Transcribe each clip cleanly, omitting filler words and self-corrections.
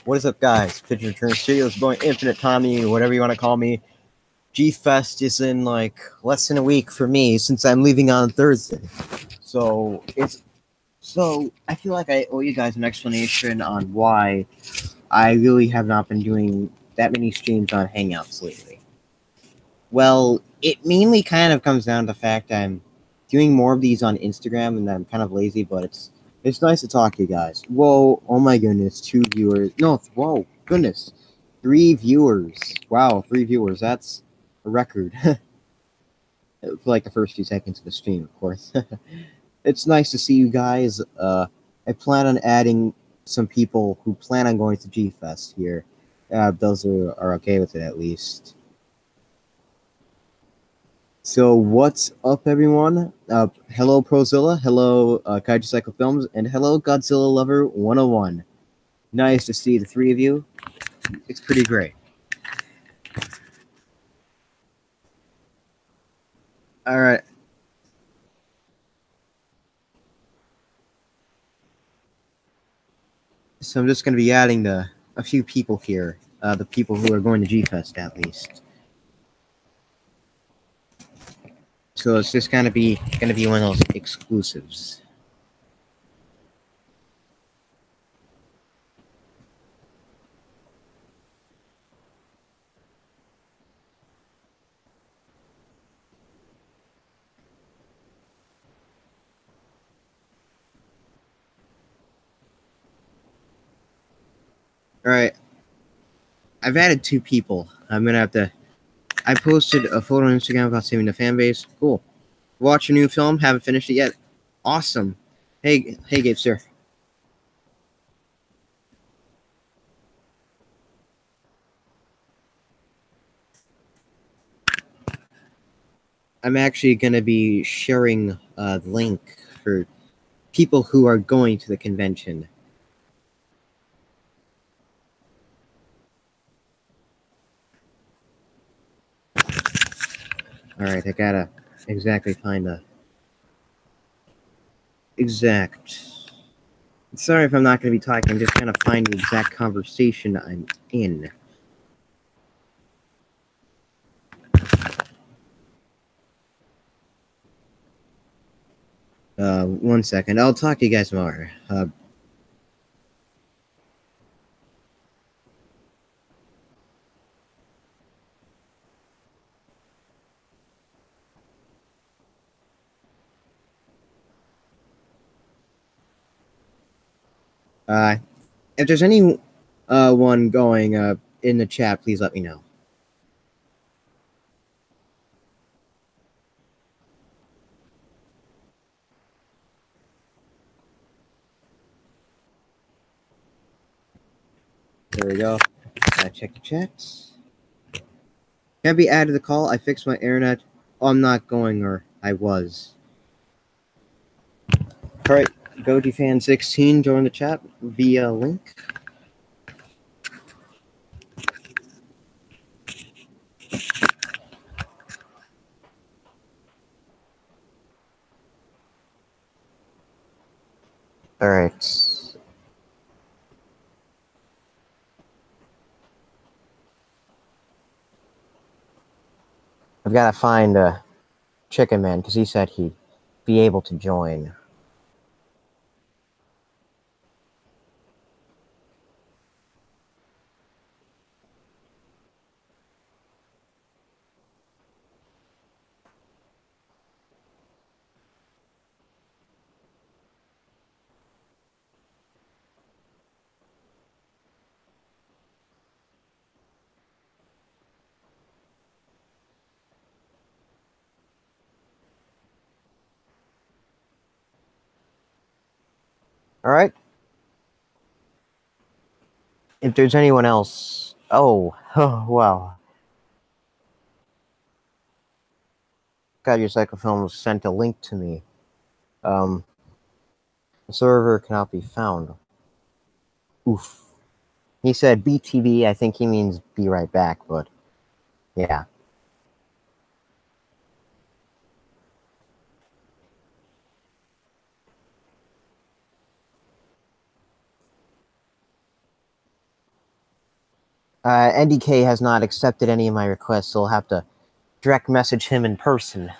What is up, guys? Pigeon Return Studios going Infinite Tommy, whatever you want to call me. G-Fest is in like less than a week for me since I'm leaving on Thursday. So I feel like I owe you guys an explanation on why I really have not been doing that many streams on Hangouts lately. Well, it mainly kind of comes down to the fact I'm doing more of these on Instagram and I'm kind of lazy, but it's nice to talk to you guys. Whoa, oh my goodness, 2 viewers. No, whoa, goodness. 3 viewers. Wow, 3 viewers. That's a record. For like the first few seconds of the stream, of course. It's nice to see you guys. I plan on adding some people who plan on going to G-Fest here. Those who are okay with it, at least. So what's up, everyone? Hello, Prozilla. Hello, Kaiju Cycle Films. And hello, Godzilla Lover 101. Nice to see the 3 of you. It's pretty great. All right. So I'm just going to be adding a few people here. The people who are going to G-Fest, at least. So it's just going to be one of those exclusives. All right. I've added 2 people. I'm going to have to... I posted a photo on Instagram about saving the fan base. Cool. Watch a new film. Haven't finished it yet. Awesome. Hey, Gabe, sir. I'm actually going to be sharing the link for people who are going to the convention. Alright, I gotta exactly find the exact... Sorry if I'm not going to be talking, I'm just trying to find the exact conversation I'm in. One second. I'll talk to you guys tomorrow. If there's any one going in the chat, please let me know. There we go. Check the chats. Can I be added to the call? I fixed my internet. Oh, I'm not going, or I was. Alright, Gogi Fan 16, join the chat via link. Alright. I've got to find Chicken Man, because he said he'd be able to join. Alright. If there's anyone else... Oh, wow. God, your Cyclofilm sent a link to me. The server cannot be found. Oof. He said BTB, I think he means be right back, but... Yeah. NDK has not accepted any of my requests, so I'll have to direct message him in person.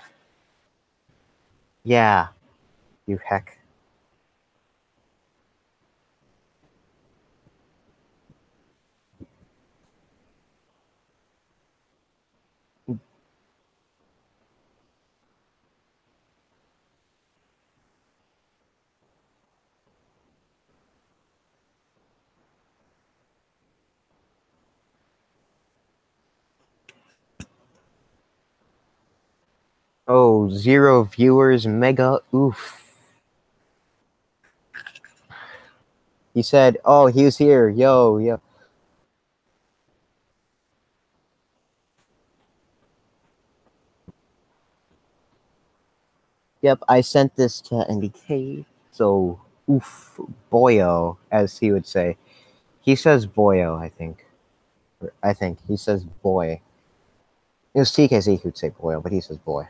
Yeah, you heck. Oh, 0 viewers, mega oof. He said, oh, he was here, yo. Yep, I sent this to NDK, so oof, boyo, as he would say. He says boyo, I think. He says boy. It was TKZ who'd say boyo, but he says boy.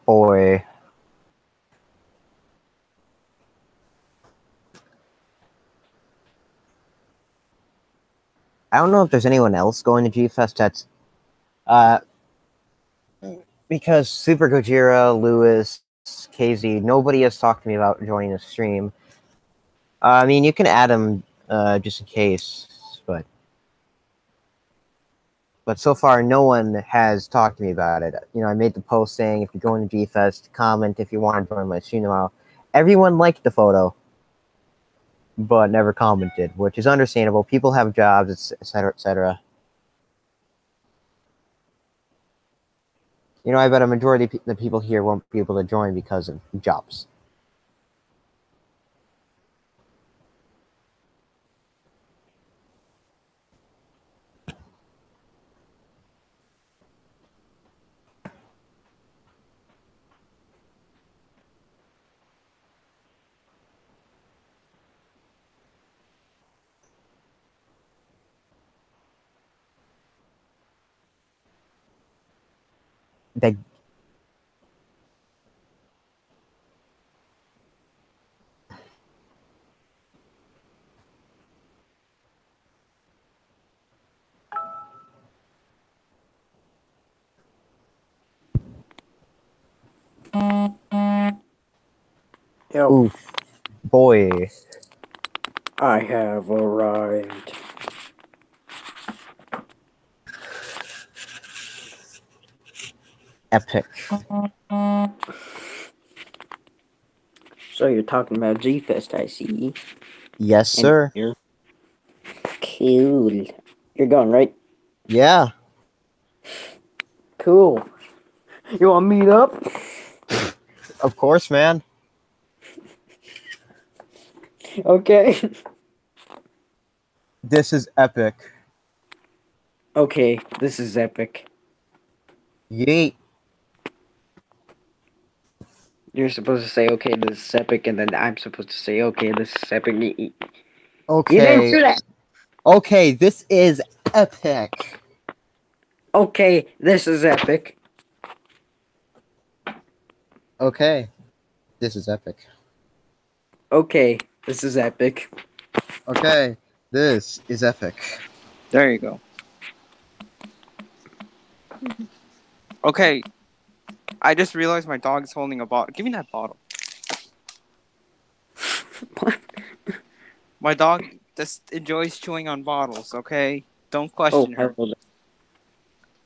Boy. I don't know if there's anyone else going to G-Fest that's... because Super Gojira, Lewis, KZ, nobody has talked to me about joining the stream. I mean, you can add them just in case, but so far no one has talked to me about it. You know, I made the post saying if you're going to G-Fest, comment if you want to join my stream tomorrow. Everyone liked the photo, but never commented, which is understandable. People have jobs, etc., etc. You know, I bet a majority of the people here won't be able to join because of jobs. They... Yo, Oof. Boy. I have arrived. Epic. So you're talking about G-Fest, I see. Yes, sir. Cool. You're going, right? Yeah. Cool. You want to meet up? Of course, man. Okay. This is epic. Okay, this is epic. Yeet. You're supposed to say, okay, this is epic, and then I'm supposed to say, okay, this is epic. Okay. You didn't do that! Okay, this is epic. Okay, this is epic. Okay. This is epic. Okay, this is epic. Okay. This is epic. There you go. Okay. I just realized my dog is holding a bottle. Give me that bottle. What? My dog just enjoys chewing on bottles, okay? Don't question her.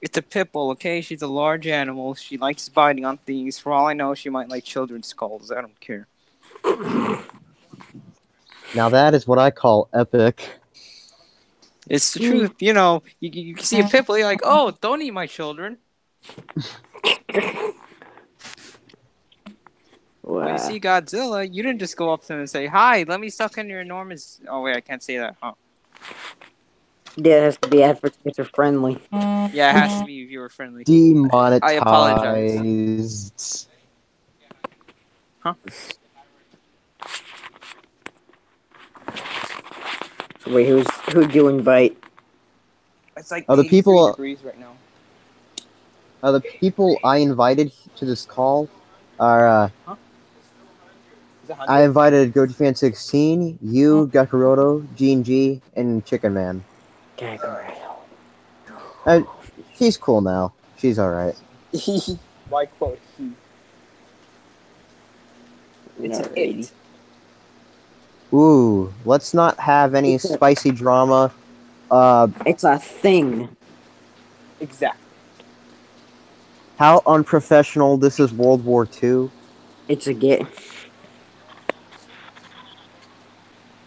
It's a pit bull, okay? She's a large animal. She likes biting on things. For all I know, she might like children's skulls. I don't care. Now that is what I call epic. It's the truth. You know, you see a pit bull, you're like, oh, don't eat my children. Wow. When you see Godzilla, you didn't just go up to him and say, hi, let me suck on your enormous... Oh, wait, I can't say that, huh? Yeah, it has to be advertiser friendly. Yeah, it has to be viewer friendly. Demonetized. I apologize. So wait, who'd you invite? It's like The 83 people, degrees right now. the people I invited to this call are, Is it I 100? invited Gogi Fan 16, you, Gekuroto, Gene G, and Chicken Man. She's cool now. She's alright. Why quote he? It's an it. Ooh, let's not have any spicy drama. It's a thing. Exactly. How unprofessional. This is World War II. It's a get.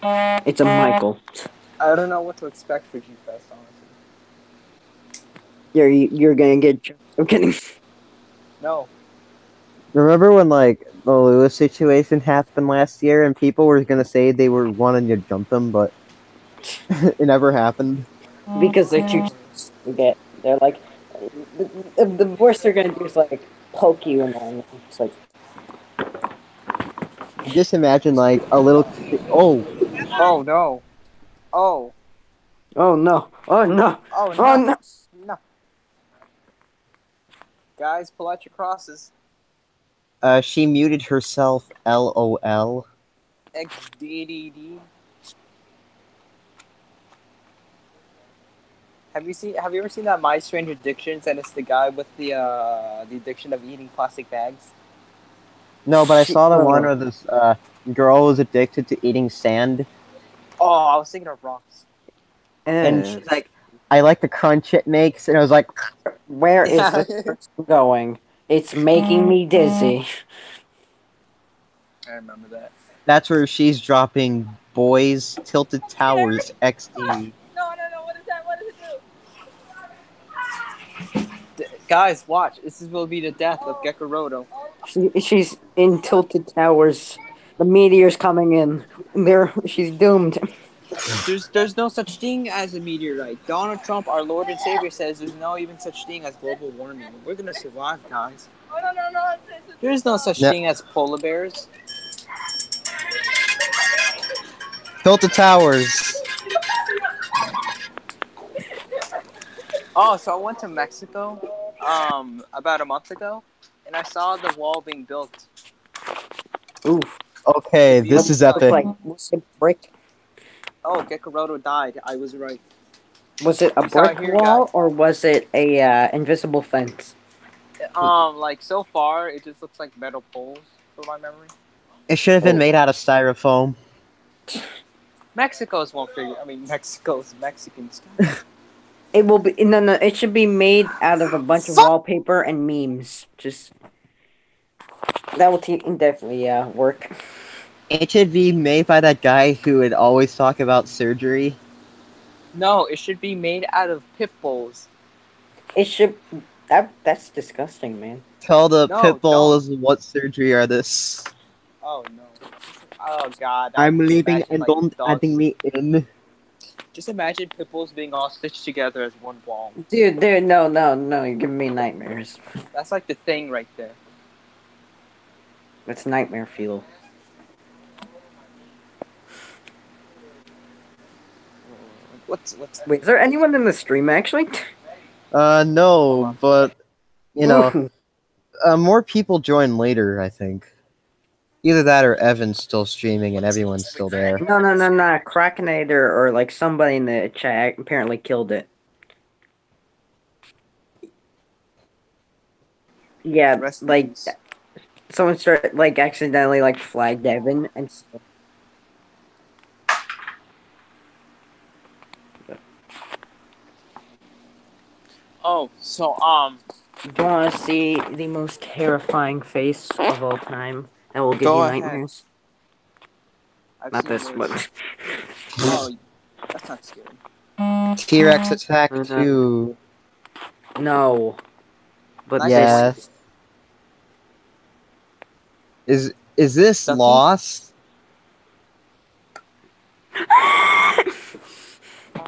It's a Michael. I don't know what to expect for G-Fest, honestly. You're gonna get. I'm kidding. No. Remember when, like, the Lewis situation happened last year and people were gonna say they were wanting to jump them, but it never happened? Because they're too get. They're like the worst they're gonna do is like poke you and then it's like Just imagine, like, a little kid. Oh, Oh no. Oh. oh no, oh no, Oh oh no. no. No. Guys, pull out your crosses. she muted herself. LOL. XDDD. Have you ever seen that My Strange Addictions, and it's the guy with the addiction of eating plastic bags? No, but I saw the one where this girl was addicted to eating sand, Oh, I was thinking of rocks. and she's like, "I like the crunch it makes," and I was like, Where is this person going? It's making me dizzy. I remember that. "That's where she's dropping Boys Tilted Towers XD." No, what is that? What does it do? Guys, watch. Will be the death of Gekuroto. She's in Tilted Towers. The meteor's coming in. She's doomed. There's no such thing as a meteorite. Donald Trump, our Lord and Savior, says there's no even such thing as global warming. We're gonna survive, guys. No. There's no such thing as polar bears. Tilted Towers. Oh, so I went to Mexico, about a month ago, and I saw the wall being built. Ooh. Okay, this is epic. Like, was it brick? Oh, Gekuroto died. I was right. Was it a brick wall or was it a invisible fence? Like so far, it just looks like metal poles for my memory. It should have been made out of styrofoam. Mexico's won't figure. I mean, Mexico's Mexican stuff. It will be no. It should be made out of a bunch of wallpaper and memes. Just that will definitely work. It should be made by that guy who would always talk about surgery. No, it should be made out of pit bulls. It should. That's disgusting, man. Tell the pit bulls what surgery are this. Oh no. Oh god. I'm leaving and don't adding me in. Just imagine pit bulls being all stitched together as one ball. Dude, no, you're giving me nightmares. That's like the thing right there. It's nightmare fuel. Wait, is there anyone in the stream actually? No, but you know, more people join later, I think. Either that or Evan's still streaming and everyone's still there. No. Krakenator or like somebody in the chat apparently killed it. Yeah, like someone started like accidentally like flagged Evan and stuff. Oh, so do you want to see the most terrifying face of all time that will give you nightmares? Not this one. Oh, that's not scary. T-Rex Attack 2. No. But yes. Is this Lost?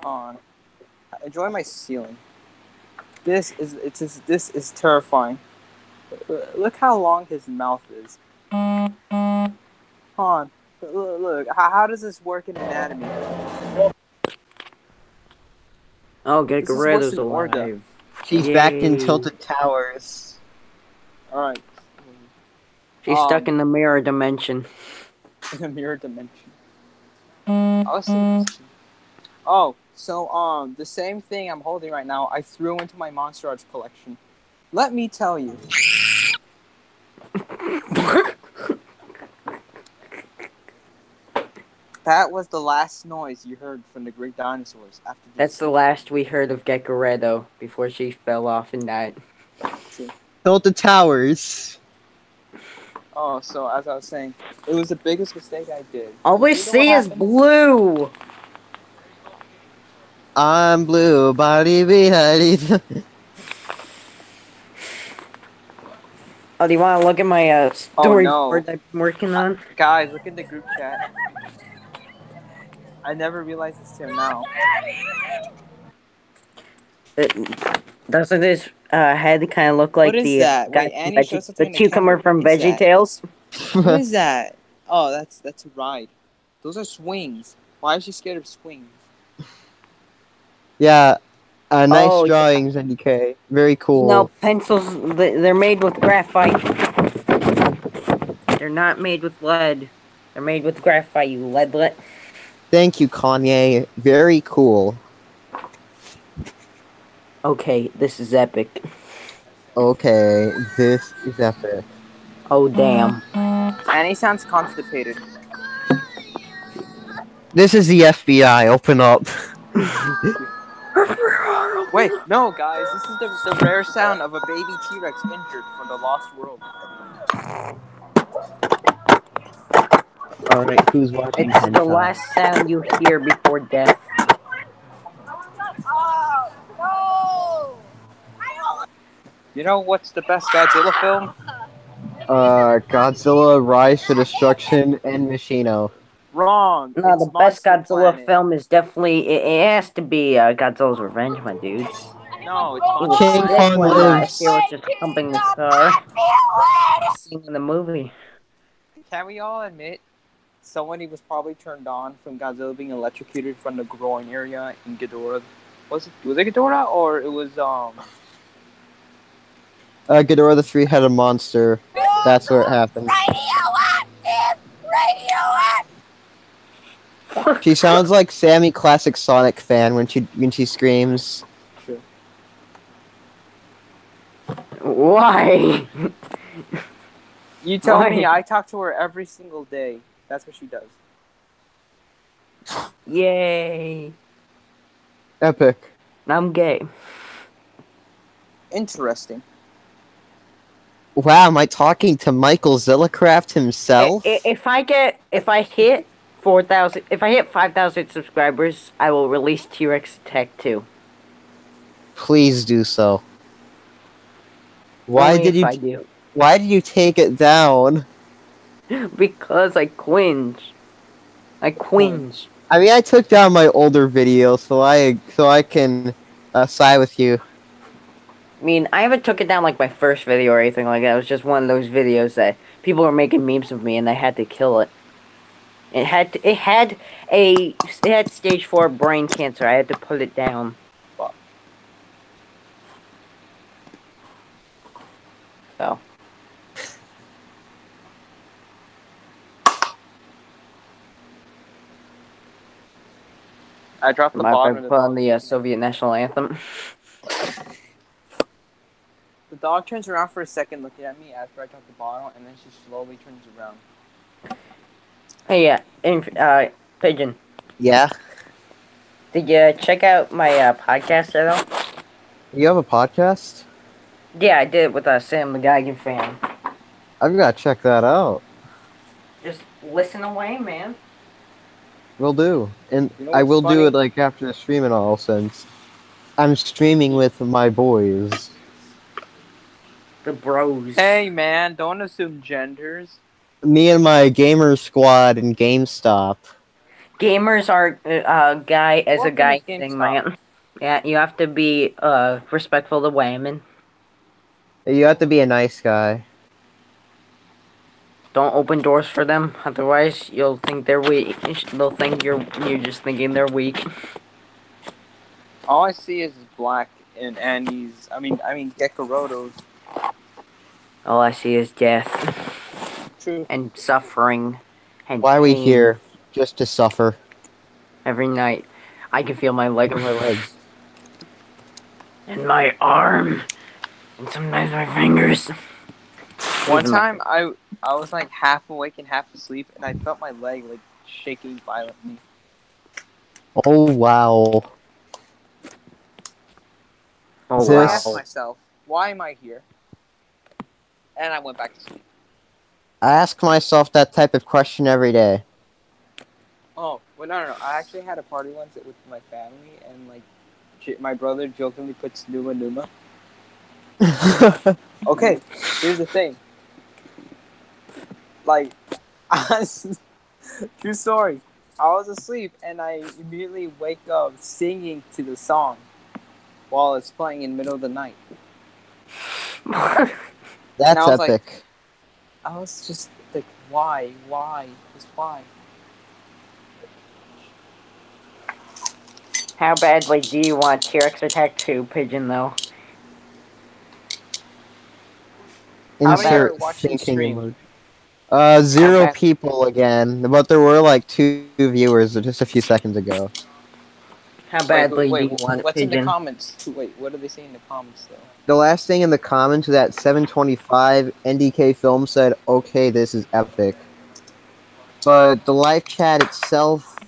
On. Enjoy my ceiling. This is terrifying. Look how long his mouth is. Han, look. How does this work in anatomy? Oh, This is worse Gekoredo's than Orga. alive. She's back in Yay. Tilted Towers. Alright. She's stuck in the mirror dimension. In the mirror dimension. Oh, so the same thing I'm holding right now, I threw into my Monster Arts collection. Let me tell you. That was the last noise you heard from the Great Dinosaurs after this. That's the last we heard of Gekoredo before she fell off and died. Tilted Towers. Oh, so as I was saying, it was the biggest mistake I did. All we You know what see is happened? blue. I'm blue, body behind. Oh, do you want to look at my storyboard no. I've been working on? Guys, look in the group chat. I never realized this till now. Doesn't his head kind of look like What is the that? guy Wait, from Annie, show something the on the cucumber camera. from What is that? VeggieTales? What is that? Oh, that's a ride. Those are swings. Why is she scared of swings? Yeah, nice Oh, yeah. drawings, NDK. Very cool. No, pencils, they're made with graphite. They're not made with lead. They're made with graphite, you leadlet. Thank you, Kanye. Very cool. Okay, this is epic. Okay, this is epic. Oh, damn. Annie sounds constipated. This is the FBI. Open up. Wait, no, guys. This is the rare sound of a baby T-Rex injured from the Lost World. Alright, who's watching It's the hentai? last sound you hear before death. You know what's the best Godzilla film? Godzilla, Rise to Destruction, and Machino. Wrong. No, It's the best Monster Godzilla Planet. film is definitely, it has to be Godzilla's Revenge, my dude. No, it's Ooh, Monster King this Kong one, lives. Here was just humping the car. Scene in the movie. Can we all admit somebody was probably turned on from Godzilla being electrocuted from the groin area in Ghidorah? Was it Ghidorah or it was Ghidorah the three-headed monster. That's where it happened. She sounds like Sammy, classic Sonic fan, when she screams. Sure. Why? You tell Why? me. I talk to her every single day. That's what she does. Yay. Epic. I'm gay. Interesting. Wow, am I talking to Michael Zillacraft himself? If I hit 4,000, if I hit 5,000 subscribers, I will release T-Rex Tech 2. Please do so. Why Only did if you? I do. Why did you take it down? Because I cringe. I cringe. I mean, I took down my older video, so I can side with you. I mean, I haven't took it down like my first video or anything like that. It was just one of those videos that people were making memes of me, and I had to kill it. It had stage 4 brain cancer. I had to put it down. So. I dropped the Mind if bottom I of the put on dog. the Soviet national anthem? The dog turns around for a second looking at me after I drop the bottle, and then she slowly turns around. Hey, yeah, Pigeon. Yeah. Did you check out my podcast at all? You have a podcast? Yeah, I did with Sam the Geigen fan. I've got to check that out. Just listen away, man. Will do, and You know I what's will funny? do it like after the stream and all, since I'm streaming with my boys. The bros. Hey man, don't assume genders. Me and my gamer squad in GameStop. Gamers are guy as a Welcome guy to thing, GameStop. man. Yeah, you have to be respectful to women. You have to be a nice guy. Don't open doors for them, otherwise you'll think they're weak. They'll think you're just thinking they're weak. All I see is black and Annie's. I mean Gekoroto's. All I see is death True. and suffering and Why are we pain here? Just to suffer. every night. I can feel my leg, My legs. and my arm, and sometimes my fingers. One time, I was like half awake and half asleep, and I felt my leg like shaking violently. Oh wow. Oh So I This- asked wow! myself, why am I here? And I went back to sleep. I ask myself that type of question every day. Oh, well, no. I actually had a party once with my family, and like, my brother jokingly puts Numa Numa. Okay, here's the thing. Like, true story. I was asleep, and I immediately wake up singing to the song while it's playing in the middle of the night. That's I was like- epic. I was just like, why? Just why? How badly do you want T-Rex Attack 2, Pigeon, though? How many are Insert watching the thinking stream? emoji. 0 Okay. people again, but there were like 2 viewers just a few seconds ago. How badly wait, do you want what's in the Pigeon? comments? Wait, what do they say in the comments though? The last thing in the comments was at 7:25. NDK Film said, "Okay, this is epic," but the live chat itself,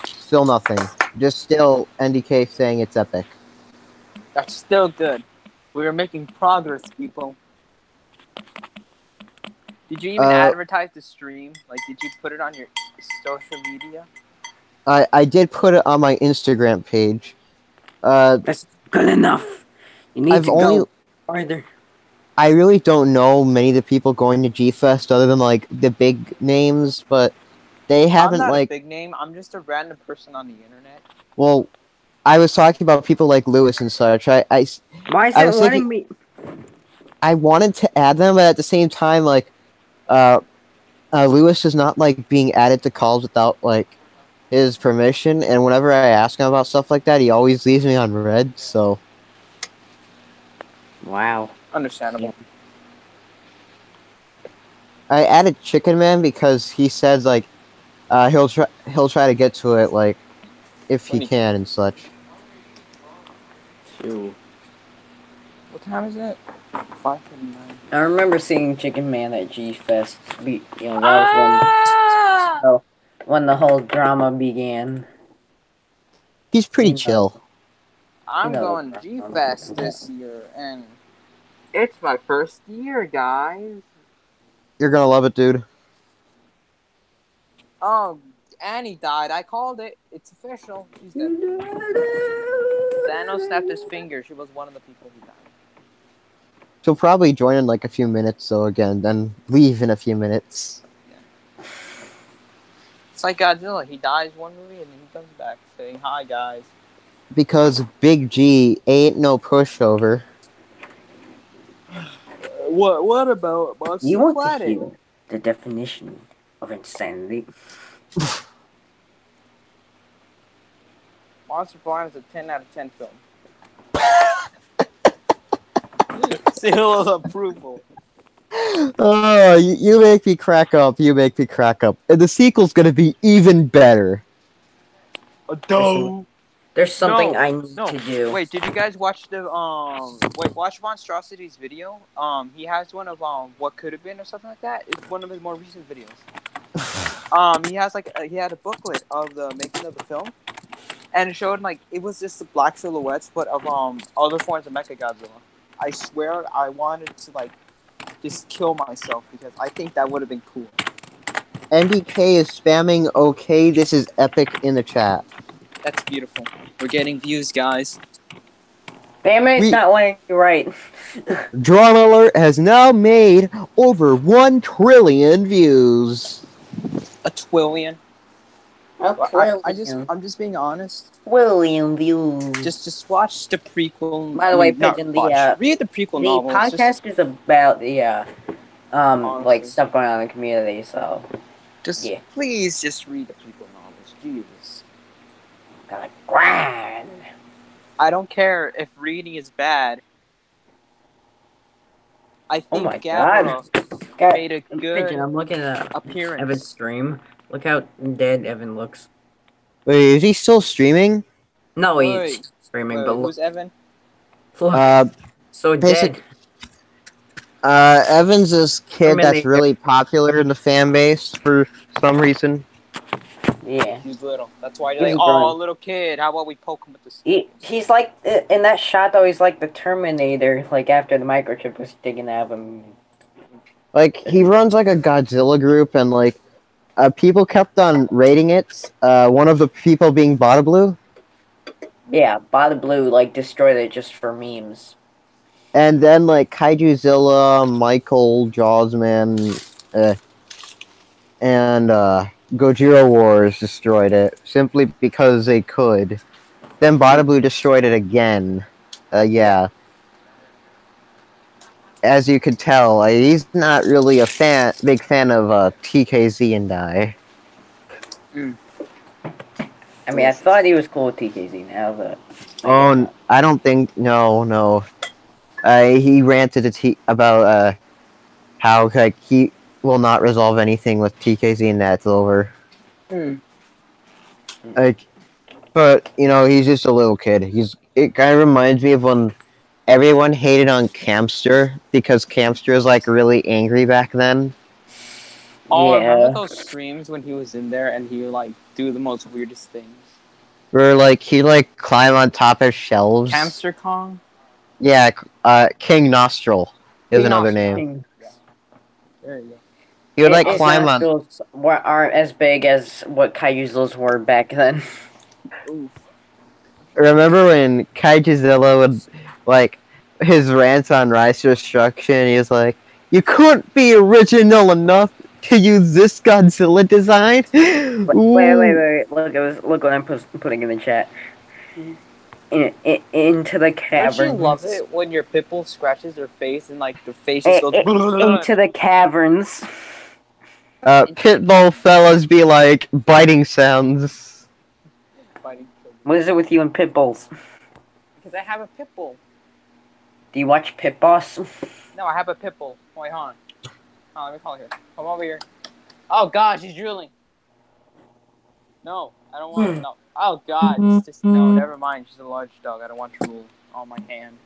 still nothing. Just still NDK saying it's epic. That's still good. We are making progress, people. Did you even advertise the stream? Like, did you put it on your social media? I did put it on my Instagram page. That's good enough. You need I've to only- go farther. I really don't know many of the people going to G Fest other than like the big names, but they haven't I'm not like. a big name. I'm just a random person on the internet. Well, I was talking about people like Lewis and such. Why is I it was letting me? I wanted to add them, but at the same time, like, Lewis is not like being added to calls without like his permission, and whenever I ask him about stuff like that, he always leaves me on red. So Wow. Understandable. I added Chicken Man because he says like he'll try to get to it like if he Funny. can and such. Shoot. What time is it? 5:59. I remember seeing Chicken Man at G Fest. You know, that was when the whole drama began. He's pretty You know. chill. I'm No. going G Fest this year, and it's my first year, guys. You're gonna love it, dude. Oh, Annie died. I called it. It's official. She's dead. Thanos snapped his finger. She was one of the people who died. She'll probably join in like a few minutes, so again, then leave in a few minutes. It's like Godzilla. He dies one movie and then he comes back saying, "Hi, guys." Because Big G ain't no pushover. What about Monster You want to Planet? hear the definition of insanity? Monster Planet is a 10 out of 10 film. Seal of approval. Oh, you make me crack up. You make me crack up. And the sequel's gonna be even better. There's something No, I need No, to do. wait. Did you guys watch the watch Monstrosity's video? He has one of what could have been or something like that. It's one of his more recent videos. He has like he had a booklet of the making of the film, and it showed like it was just the black silhouettes, but of other forms of Mechagodzilla. I swear, I wanted to like just kill myself because I think that would have been cool. NDK is spamming "Okay, this is epic" in the chat. That's beautiful. We're getting views, guys. Damn it, it's not letting you right. Drama Alert has now made over 1 trillion views. A twillion. I'm I'm just being honest. William views. Just watch the prequel. By the way, not Pigeon, watch. the read the prequel the novel. It's podcast is about the like stuff going on in the community. So yeah, please just read the prequel novels. Jesus. gotta grind. I don't care if reading is bad. I Oh think my Gavra God. made a good I'm looking at appearance. Evan's stream. Look how dead Evan looks. Wait, is he still streaming? No, Wait, he's streaming, but look, who's Evan? look, so basic. dead. Evan's this kid that's Terminator. really popular in the fan base for some reason. Yeah. He's little. That's why He's you're like, growing. oh, little kid. How about we poke him with the stick? He's like, in that shot though, he's like the Terminator, like after the microchip was taken out of him. Like, he runs like a Godzilla group, and like, people kept on rating it. One of the people being Bada Blue. Yeah, Bada Blue, like, destroyed it just for memes. And then, like, Kaijuzilla, Michael, Jawsman, and Gojira Wars destroyed it, simply because they could. Then Bada Blue destroyed it again. Yeah. As you could tell, he's not really a big fan of TKZ and I. I mean, I thought he was cool with TKZ now, but... Oh, I don't think... No. He ranted about how like he will not resolve anything with TKZ and that's over. Like, but you know, he's just a little kid. It kind of reminds me of when everyone hated on Campster because Campster was like really angry back then. Oh, yeah. remember those streams when he was in there and he would like do the most weirdest things? Where like he'd like climb on top of shelves. Hamster Kong? Yeah, King Nostril is another name. Yeah. There you go. He would like climb on. Aren't as big as what Kaijuzillas were back then. Oof. Remember when Kaijuzilla would like his rants on Rise to Destruction? He was like, "You couldn't be original enough to use this Godzilla design." Wait! Look what I'm putting in the chat. Into the caverns. Don't you love it when your Pitbull scratches their face and like the face just goes into the caverns? Pitbull fellas be like biting sounds. What is it with you and Pitbulls? Because I have a Pitbull. Do you watch Pit Boss? No, I have a Pitbull. Wait, hold on. Let me call here. Come over here. Oh God, she's drooling. No, I don't want. No. Oh God, it's just no. Never mind. She's a large dog. I don't want drool on my hand.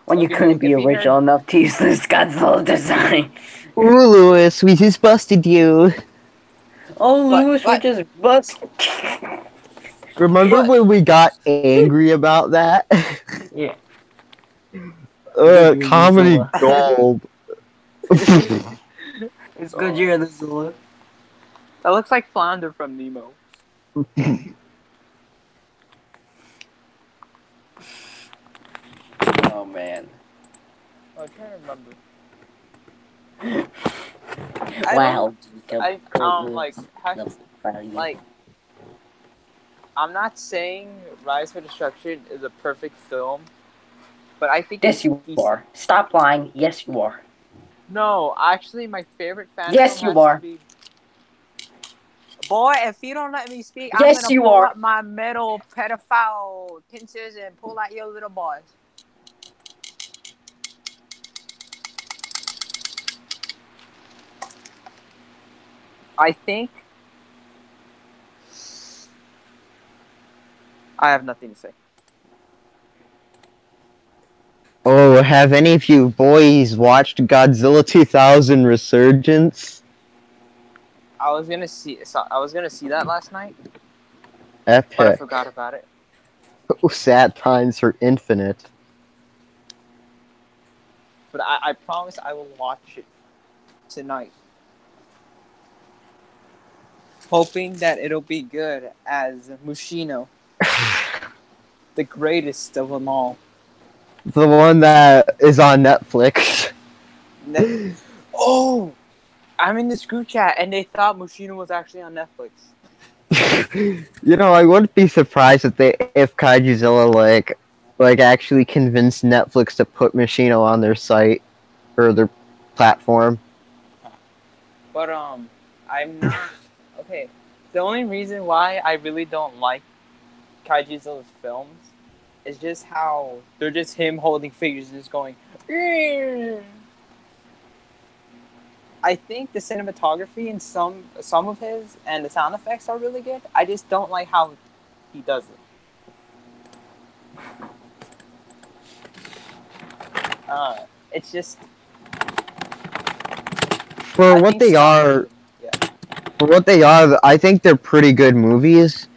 When you couldn't be original enough to use this Godzilla design. Ooh, Lewis, we just busted you. Oh, Lewis, we just busted. Remember when we got angry about that? Yeah. Comedy gold. It's Godzilla. That looks like Flounder from Nemo. Oh man. I'm trying to remember. Wow. I'm not saying Rise for Destruction is a perfect film, but I think yes, you are. Stop lying. Yes, you are. No, actually, my favorite fan. Yes, you are. Boy, if you don't let me speak, yes, I'm gonna pull up my metal pedophile pincers and pull out your little boys. I think I have nothing to say. Oh, have any of you boys watched Godzilla 2000 Resurgence? I was gonna see that last night. Epic. But I forgot about it. Oh, sad times for Infinite. But I promise I will watch it tonight. Hoping that it'll be good as Mushino. The greatest of them all. The one that is on Netflix. Oh! I'm in this group chat and they thought Mushino was actually on Netflix. You know, I wouldn't be surprised if Kaijuzilla like actually convince Netflix to put Machino on their site or their platform. But I'm not okay. The only reason why I really don't like Kaijuzilla's films is just how they're just him holding figures and just going. I think the cinematography in some of his and the sound effects are really good. I just don't like how he does it. It's just For what they are, for what they are, I think they're pretty good movies.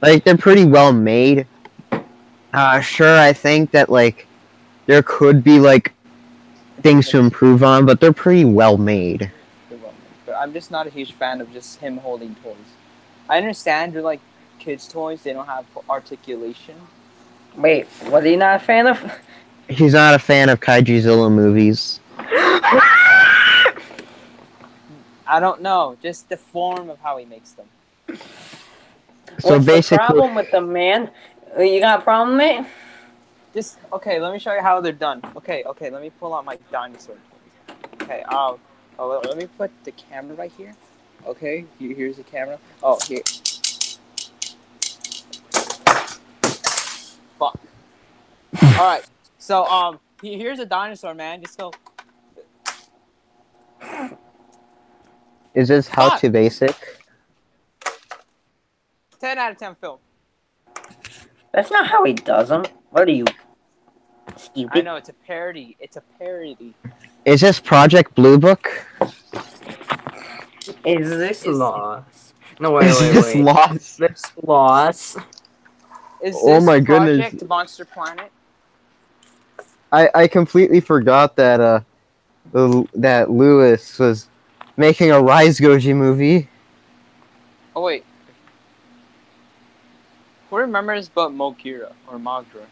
Like, they're pretty well made. Sure, I think that, like, there could be, like, things to improve on, but they're pretty well made. But I'm just not a huge fan of just him holding toys. I understand they're like kids' toys, they don't have articulation. Wait, was he not a fan of? He's not a fan of Kaijuzilla movies. I don't know, just the form of how he makes them. So What's basically, the problem with them, man? You got a problem, mate? Just okay. Let me show you how they're done. Okay. Let me pull out my dinosaur toys. Okay. Let me put the camera right here. Okay. Here's the camera. Oh, here. Fuck. All right. So here's a dinosaur, man. Just go. is this how to basic? 10 out of 10 film. That's not how he does them. What are you, stupid? I know, it's a parody. It's a parody. Is this Project Blue Book? Is this Lost? No, wait. Is this Lost? This Lost. Is this Oh my Project goodness. Monster Planet? I completely forgot that that Lewis was making a Rise Gogi movie. Oh wait. Who remembers but Mogira or Mogra?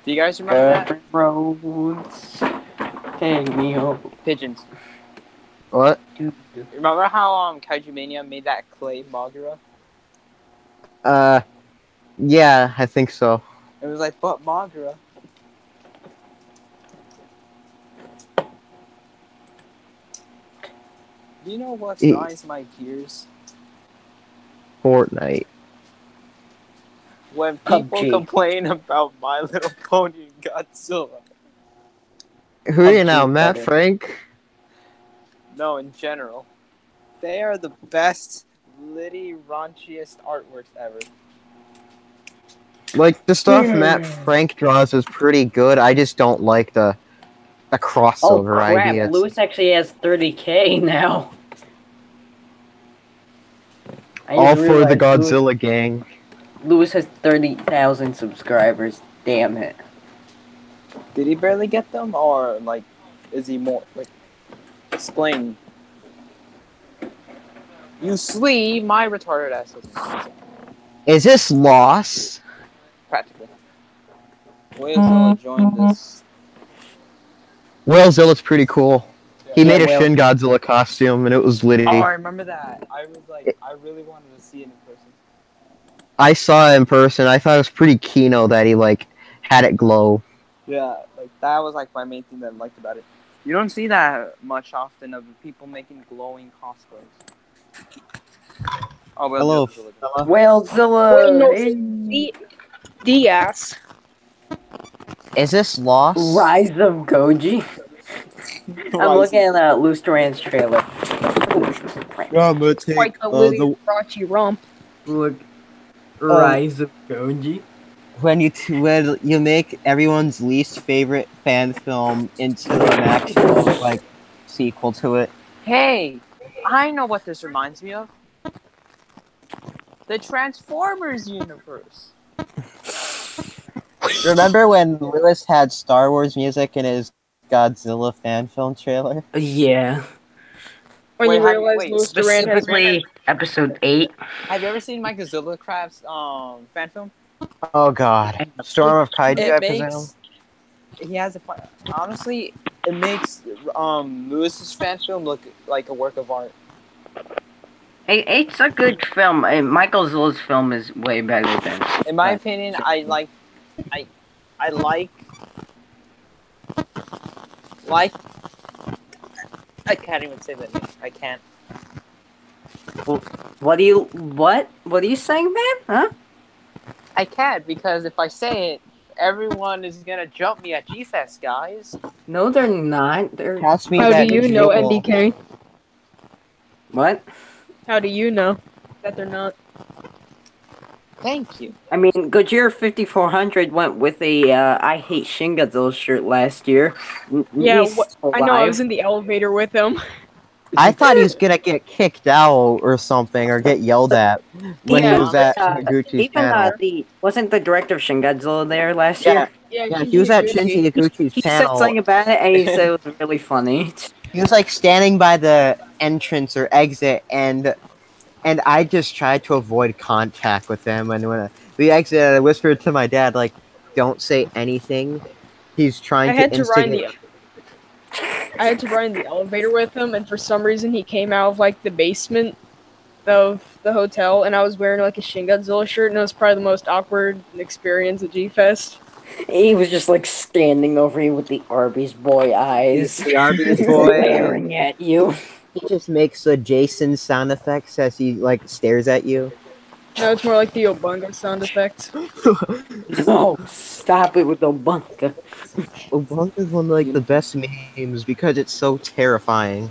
Do you guys remember that? Roads, take me home. Pigeons. What? Remember how Kaiju Mania made that clay Mogira? Yeah, I think so. It was like, but Mogra. Do you know what grinds my gears? Fortnite. When people PUBG. complain about My Little Pony and Godzilla. Who are you now, PUBG Matt better. Frank? No, in general. They are the best, litty, raunchiest artworks ever. Like, the stuff Matt Frank draws is pretty good. I just don't like the Oh crossover crap! idea. Lewis actually has 30K now. I All just for the realized Godzilla gang. Lewis has 30,000 subscribers. Damn it. Did he barely get them, or like, is he more like? Explain. You sleeve my retarded ass. Is this Lost? Practically. Godzilla joined this. Whalezilla's pretty cool. He Yeah, made a Whale- Shin Godzilla costume, and it was litty. Oh, I remember that. I was like, I really wanted to see it in person. I saw it in person. I thought it was pretty kino that he, like, had it glow. Yeah, like that was like my main thing that I liked about it. You don't see that much often of people making glowing cosplays. Oh, well, Hello, Godzilla. fella. Whalezilla. Wait, no, Diaz. Is this Lost? Rise of Gogi. I'm looking at Loose Duran's trailer. Yeah, but take, Quite the litty raunchy rump. Look, Rise of Gogi. when you make everyone's least favorite fan film into an actual like sequel to it. Hey, I know what this reminds me of. The Transformers universe. Remember when Lewis had Star Wars music in his Godzilla fan film trailer? Yeah. When Wait, you realize wait, Louis Duran has Specifically, episode 8. Have you ever seen Mechagodzilla Craft's fan film? Oh god. Storm of Kaiju, I presume? He has a honestly, it makes Lewis's fan film look like a work of art. It's a good film. Michael Zilla's film is way better than. In my opinion, I like I can't even say that name. I can't. What are you saying, man? Huh? I can't because if I say it, everyone is gonna jump me at G-Fest, guys. No, they're not. They're Pass me How that do you know, jewel. NDK? what? How do you know that they're not? Thank you. I mean, Gojira 5400 went with a I Hate Shin Godzilla shirt last year. Yeah, He's still I know. I was alive. in the elevator with him. I thought he was gonna get kicked out or something, or get yelled at when he Yeah, was at uh, Higuchi's even panel. wasn't the director of Shin Godzilla there last Yeah, year? yeah, he was at Shinji Higuchi's He said panel. something about it, and he said it was really funny. He was like standing by the entrance or exit, and I just tried to avoid contact with him. And when we exited, I whispered to my dad, like, "Don't say anything. He's trying I to had to ride in instigate." I had to ride in the elevator with him, and for some reason he came out of like the basement of the hotel, and I was wearing like a Shin Godzilla shirt, and it was probably the most awkward experience at G Fest. He was just like standing over you with the Arby's boy eyes, The Arby's boy. staring at you. He just makes the Jason sound effects as he like stares at you. No, it's more like the Obunga sound effect. No, stop it with Obunga. Obunk is one of like the best memes because it's so terrifying.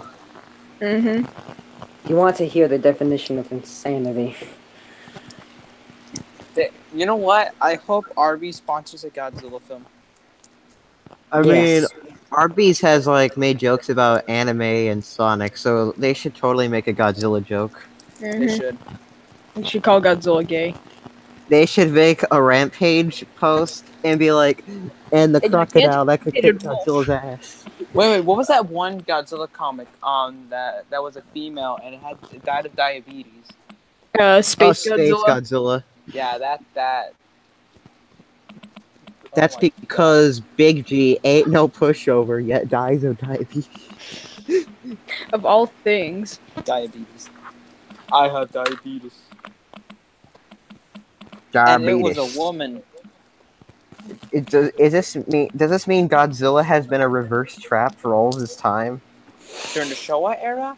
Mm-hmm. You want to hear the definition of insanity? You know what? I hope Arby's sponsors a Godzilla film. I Yes. mean, Arby's has like made jokes about anime and Sonic, so they should totally make a Godzilla joke. They Mm-hmm. should. You should call Godzilla gay. They should make a Rampage post and be like, and the And you crocodile that could kick can't wolf. Godzilla's ass. Wait, what was that one Godzilla comic that was a female and it died of diabetes? Space Oh, Godzilla. Space Godzilla. Yeah, that. That's Oh my because Big G ain't no pushover yet dies of diabetes. Of all things. God, diabetes. I have diabetes. And it was a woman. Does this mean Godzilla has been a reverse trap for all this time? During the Showa era?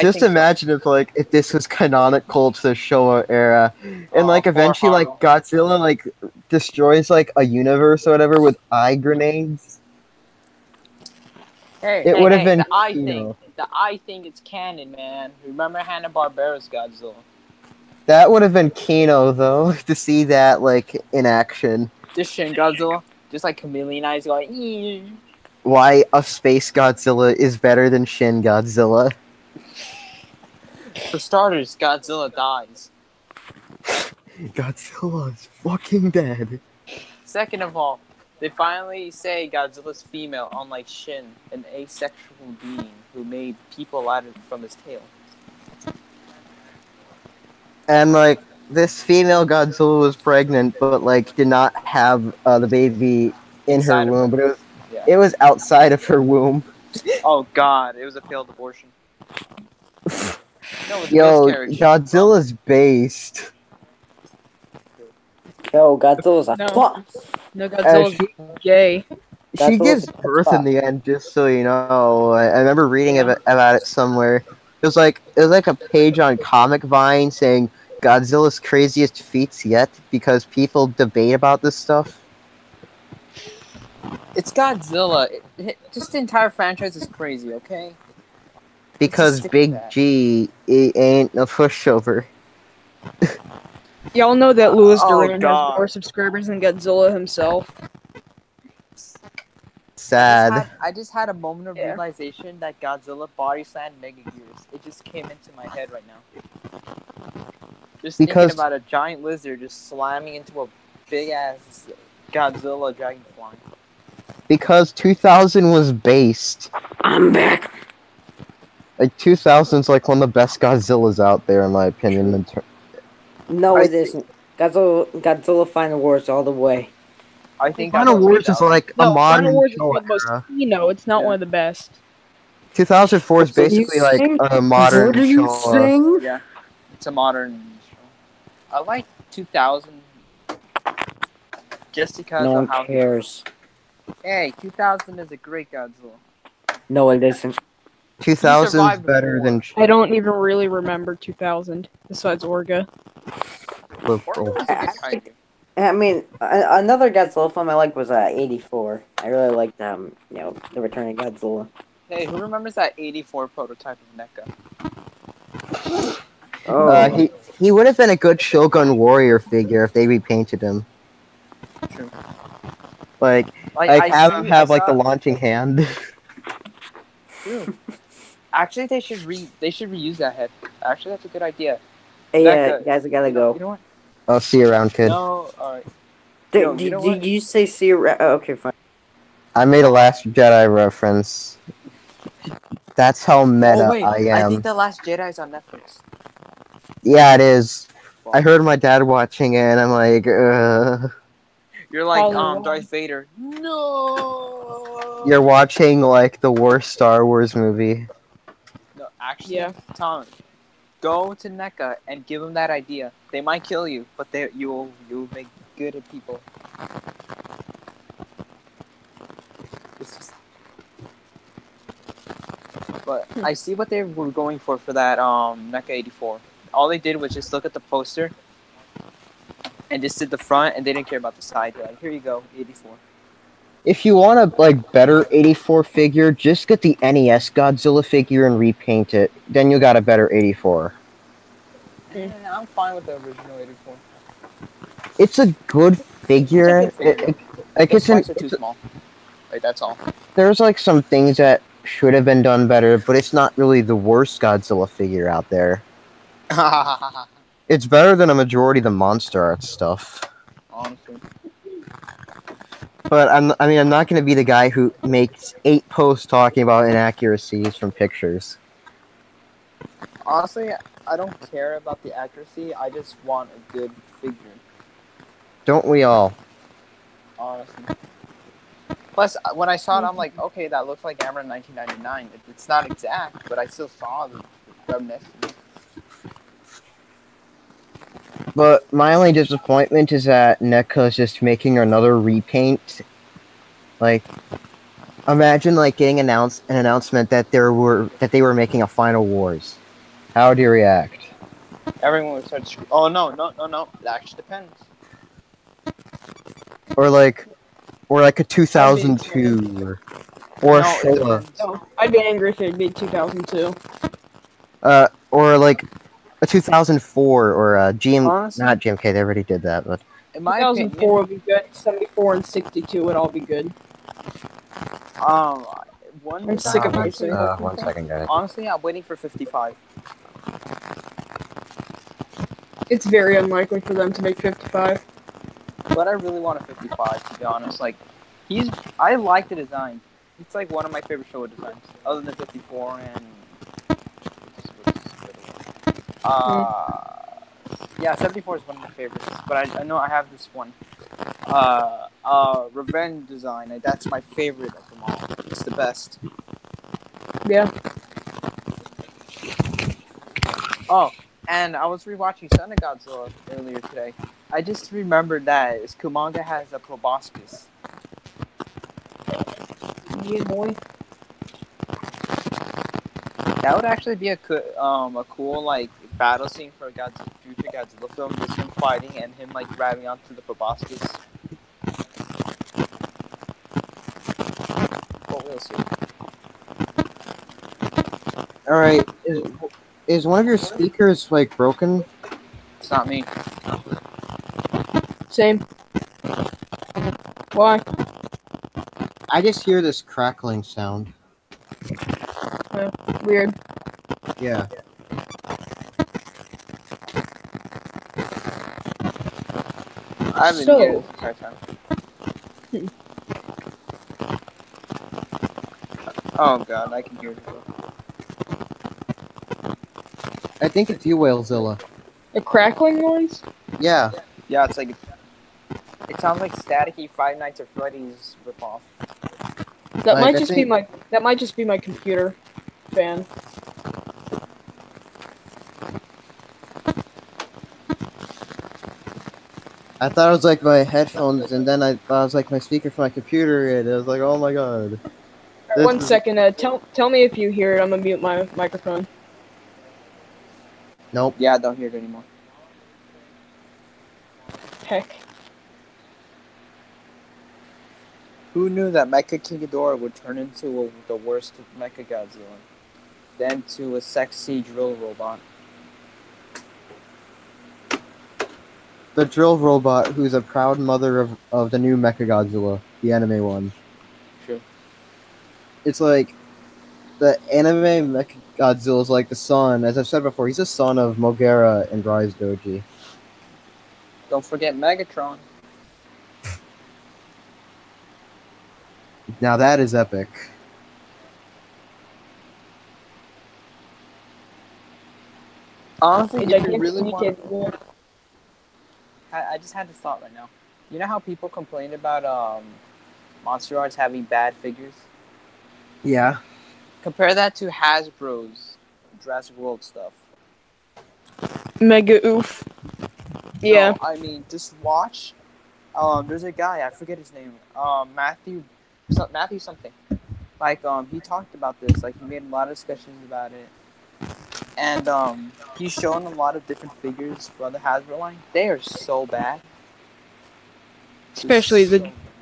Just think so. imagine if this was canonical to the Showa era, and like poor eventually like Haru. Godzilla like destroys like a universe or whatever with eye grenades. Hey, It would have been, the eye you thing. know. The eye thing is canon, man. Remember Hanna-Barbera's Godzilla? That would have been Kino though to see that like in action. Just Shin Godzilla, just like chameleon eyes going. "Ee." Why a space Godzilla is better than Shin Godzilla? For starters, Godzilla dies. Godzilla is fucking dead. Second of all, they finally say Godzilla's female, unlike Shin, an asexual being who made people out of from his tail. And like this female Godzilla was pregnant, but like did not have the baby in Inside her of her. womb, but Yeah. it was outside of her womb. Oh God, it was a failed abortion. No, it was a Yo, miscarriage. Godzilla's based. Yo, Godzilla's a No. fuck. No, Godzilla's gay. She Godzilla's gives a birth fuck. in the end, just so you know. I remember reading about it somewhere. It was like a page on Comic Vine saying Godzilla's craziest feats yet because people debate about this stuff. It's Godzilla. Just the entire franchise is crazy, okay? Because stick with Big that. G ain't a pushover. Y'all know that Louis Oh, Duran God. has more subscribers than Godzilla himself. Sad. I just had a moment of Yeah. realization that Godzilla body slammed Mechagears. It just came into my head right now. Just Because- thinking about a giant lizard just slamming into a big ass Godzilla dragonfly. Because 2000 was based. I'm back. Like 2000's like one of the best Godzillas out there in my opinion. No, I it isn't. Godzilla Final Wars all the way. I think Final Godzilla Wars is 3000. like a No, modern Final Wars is Showa one of the most. era. You know, it's not Yeah. one of the best. 2004 is What do you basically like say? a modern What are you Showa. saying? Yeah, it's a modern show. I like 2000 just because No of one how. cares. Hey, 2000 is a great Godzilla. No, it isn't. 2000's survived better before. than. I don't even really remember 2000, besides Orga. Orca was a good idea. I mean, another Godzilla film I liked was 84. I really liked the Returning Godzilla. Hey, who remembers that 84 prototype of NECA? Oh, He would have been a good Shogun Warrior figure if they repainted him. True. Like have him have like the launching hand. True. Actually, they should reuse that head. Actually, that's a good idea. hey, Becca, guys, I gotta go. You know what? I'll see you around, kid. No, alright. Yo, you know what? Did you say see? Okay, fine. I made a Last Jedi reference. That's how meta Oh wait, I am. I think The Last Jedi is on Netflix. Yeah, it is. I heard my dad watching it, and I'm like, You're like, Hollywood. Darth Vader. No. You're watching like the worst Star Wars movie. No, actually, Yeah. Tom, go to NECA and give them that idea. They might kill you, but you'll make good at people. But I see what they were going for that NECA 84. All they did was just look at the poster and just did the front, and they didn't care about the side. They're like, here you go, 84. If you want a like better 84 figure, just get the NES Godzilla figure and repaint it. Then you got a better 84. And I'm fine with the original 84. It's a good figure. It's a good figure. Like The it's spikes are too small. Like, that's all. There's like some things that should have been done better, but it's not really the worst Godzilla figure out there. It's better than a majority of the monster art stuff. Honestly. But I'm not going to be the guy who makes 8 posts talking about inaccuracies from pictures. Honestly, I don't care about the accuracy. I just want a good figure. Don't we all? Honestly. Plus, when I saw it, I'm like, okay, that looks like Hammer in 1999. It's not exact, but I still saw the reminiscence. But my only disappointment is that NECA is just making another repaint. Like, imagine like getting an announcement that they were making a Final Wars. How would you react? Everyone would start screaming. Oh, no. It actually depends. Or like a 2002 or a Showa. No, I'd be angry if it'd be 2002. Or like a 2004 or a Honestly, not GMK. They already did that, but in my 2004 opinion, would be good. 74 and 62 would all be good. one I'm sick of racing. one second, guys. Honestly, I'm waiting for 55. It's very unlikely for them to make 55. But I really want a 55, to be honest. Like, I like the design. It's like one of my favorite Showa designs, other than 54 and yeah, 74 is one of my favorites. But I know I have this one. Revenge design. That's my favorite of them all. It's the best. Yeah. Oh, and I was rewatching Son of Godzilla earlier today. I just remembered that Kumanga has a proboscis. Yeah, boy. That would actually be a cool like battle scene for a future Godzilla film. Just him fighting and him like grabbing onto the proboscis. But we'll see. All right, is one of your speakers like broken? It's not me. Same. Why? I just hear this crackling sound. Weird. Yeah. I've been So- here this entire time. Oh god, I can hear it as well. I think it's you, Whalezilla. A crackling noise? Yeah. Yeah, it's like it sounds like staticky Five Nights at Freddy's ripoff. That Like, might I just think- be my computer. fan. I thought it was like my headphones, and then I thought it was like my speaker for my computer, and I was like, oh my god. This One is- second. Tell me if you hear it. I'm gonna mute my microphone. Nope. Yeah, I don't hear it anymore. Heck. Who knew that Mechagodzilla would turn into the worst of Mechagodzilla? Then to a sexy drill robot. The drill robot, who's a proud mother of the new Mechagodzilla, the anime one. Sure. It's like the anime Mechagodzilla is like the son, as I've said before, he's a son of Mogera and Rise Doji. Don't forget Megatron. Now that is epic. Honestly, A if you gigantic really snake want, head. I just had this thought right now. You know how people complain about Monster Arts having bad figures? Yeah. Compare that to Hasbro's Jurassic World stuff. Mega oof. Yeah. No, I mean, just watch. There's a guy, I forget his name. Matthew something. Like, he talked about this. Like, he made a lot of discussions about it. And he's shown a lot of different figures for the Hasbro line. They are so bad. Especially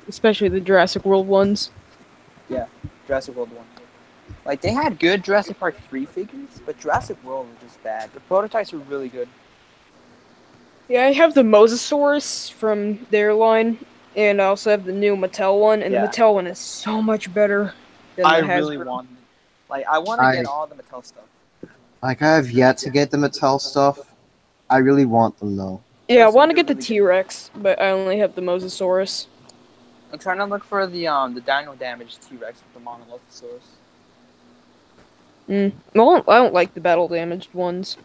Just the Jurassic World ones. Jurassic World 1. Like, they had good Jurassic Park 3 figures, but Jurassic World was just bad. The prototypes were really good. Yeah, I have the Mosasaurus from their line, and I also have the new Mattel one, and Yeah. the Mattel one is so much better than I the Hasbro. really want it. Like, I want to get all the Mattel stuff. Like, I have yet to get the Mattel stuff. I really want them, though. Yeah, I Those want to things get are the really T-Rex, but I only have the Mosasaurus. I'm trying to look for the Dino Damage T-Rex with the Monolithosaurus. Well, I don't like the battle damaged ones.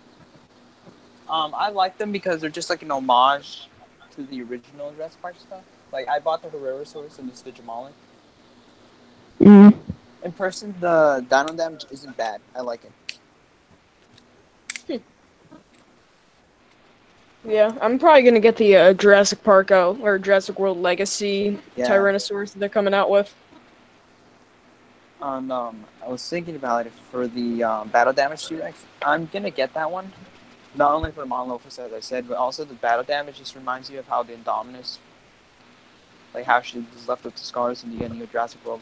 I like them because they're just like an homage to the original Jurassic Park stuff. Like, I bought the Herrerasaurus and the Jamali. In person, the Dino Damage isn't bad. I like it. Yeah, I'm probably gonna get the Jurassic Park or Jurassic World Legacy Yeah. Tyrannosaurus that they're coming out with. And I was thinking about it for the Battle Damage T-Rex. I'm gonna get that one. Not only for the Monolithus, as I said, but also the Battle Damage just reminds you of how the Indominus, like how she was left with the scars in the beginning of Jurassic World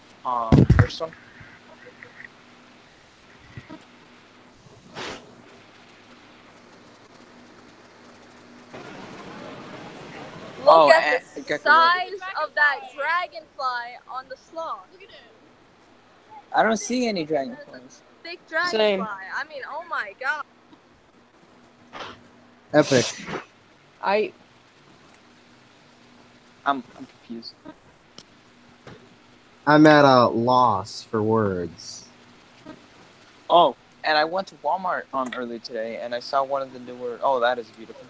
first one. Look at and the Gecko. size of that dragonfly on the sloth. I don't see any dragonflies. Big dragonfly. Same. I mean, oh my god. Epic. I'm confused. I'm at a loss for words. Oh, and I went to Walmart earlier today, and I saw one of the newer. Oh, that is beautiful.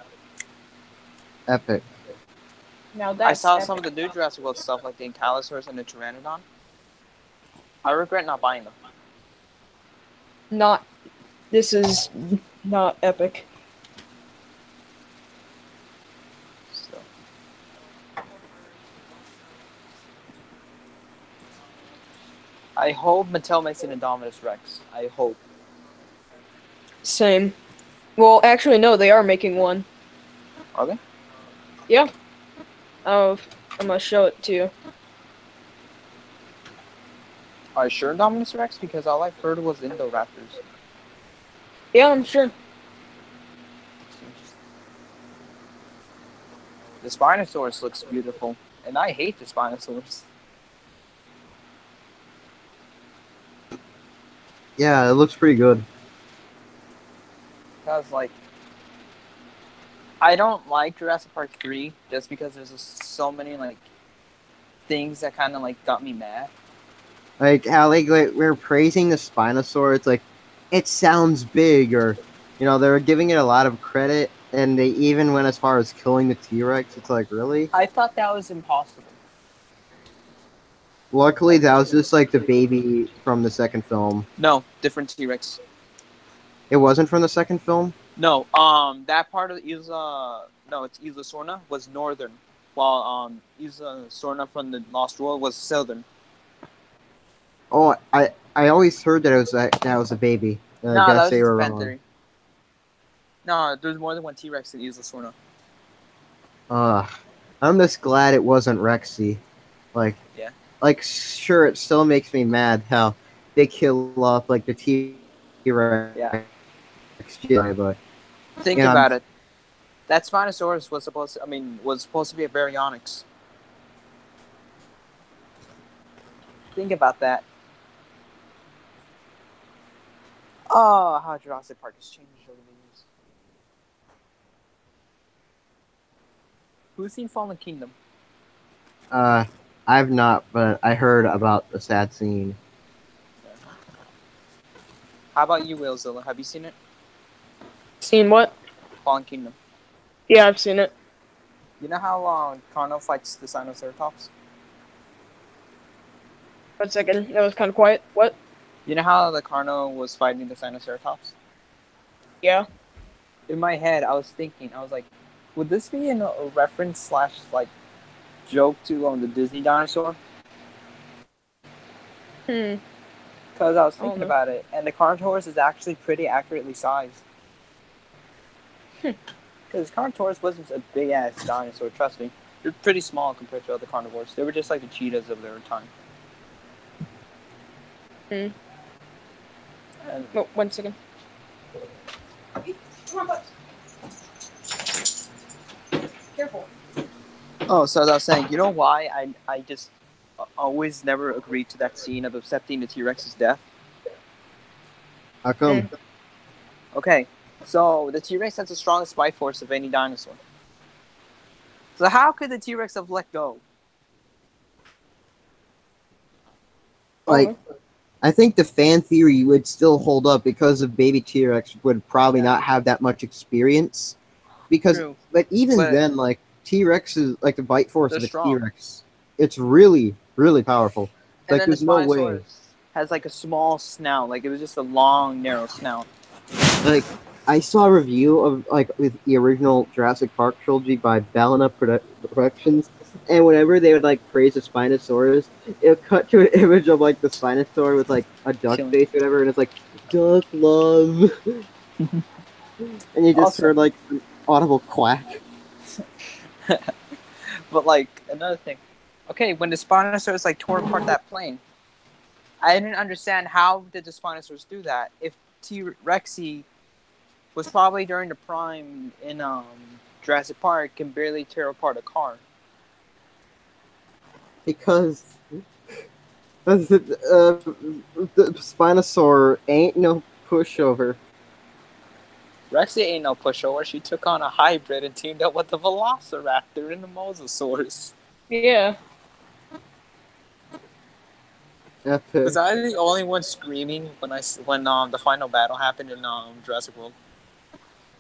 Epic. Now I that's saw epic. some of the new Jurassic World stuff, like the Ankylosaurus and the Pteranodon. I regret not buying them. This is not epic. So. I hope Mattel makes an Indominus Rex. I hope. Same. Well, actually, no, they are making one. Are they? Yeah. Oh, I'm gonna show it to you. Are you sure Indominus Rex? Because all I've heard was Indoraptors. Yeah, I'm sure. The Spinosaurus looks beautiful, and I hate the Spinosaurus. Yeah, it looks pretty good. Because, like, I don't like Jurassic Park 3 just because there's just so many, like, things that kind of, like, got me mad. Like how we're praising the Spinosaur. It's like it sounds big, or they're giving it a lot of credit, and they even went as far as killing the T-Rex. It's like, really? I thought that was impossible. Luckily, that was just like the baby from the second film. No, different T-Rex. It wasn't from the second film? No, that part of Isla, no, it's Isla Sorna was northern, while Isla Sorna from the Lost World was southern. Oh, I always heard that that was a baby. I No, that guess was they just were a fan wrong. theory. No, there's more than one T-Rex in Isla Sorna. I'm just glad it wasn't Rexy. Like, Yeah. like sure, it still makes me mad how they kill off like the T-Rex. Yeah. But Think Yeah, about it. That Spinosaurus was supposed to be a baryonyx. Think about that. Oh, how Jurassic Park has changed over the years. Who's seen Fallen Kingdom? I've not, but I heard about the sad scene. How about you, Willzilla? Have you seen it? Seen what? Fallen Kingdom. Yeah, I've seen it. You know how Carno fights the Sinoceratops? 1 second. That was kind of quiet. What? You know how the Carno was fighting the Sinoceratops? Yeah. In my head, I was thinking, I was like, would this be a reference / like joke to the Disney dinosaur? Hmm. Because I was I don't thinking know. about it, and the Carnotaurus is actually pretty accurately sized. Because Carnotaurus wasn't a big ass dinosaur, trust me. They're pretty small compared to other carnivores. They were just like the cheetahs of their time. Hmm. And Oh, 1 second. Careful. oh, so as I was saying, you know why I just always never agreed to that scene of accepting the T-Rex's death? How come? Okay, so the T-Rex has the strongest bite force of any dinosaur. So how could the T-Rex have let go? Like, I think the fan theory would still hold up because the baby T-Rex would probably not have that much experience. Because, True. but even But- then, like T-Rex is like the bite force They're of a strong. T-Rex. It's really, really powerful. And Like, then the there's no way. Spinosaurus has like a small snout, like it was just a long, narrow snout. Like, I saw a review of like with the original Jurassic Park trilogy by Ballina Productions, and whenever they would like praise the Spinosaurus, it would cut to an image of like the Spinosaur with like a duck Killing. face or whatever, and it's like duck love, and you just Also- heard like an audible quack. But like another thing, okay, when the Spinosaurus like tore apart that plane, I didn't understand how did the Spinosaurus do that. If T-Rexy was probably during the prime in Jurassic Park, can barely tear apart a car. Because the Spinosaur ain't no pushover. Rexy ain't no pushover. She took on a hybrid and teamed up with the Velociraptor and the Mosasaurus. Yeah. Epic. Was I the only one screaming when the final battle happened in Jurassic World?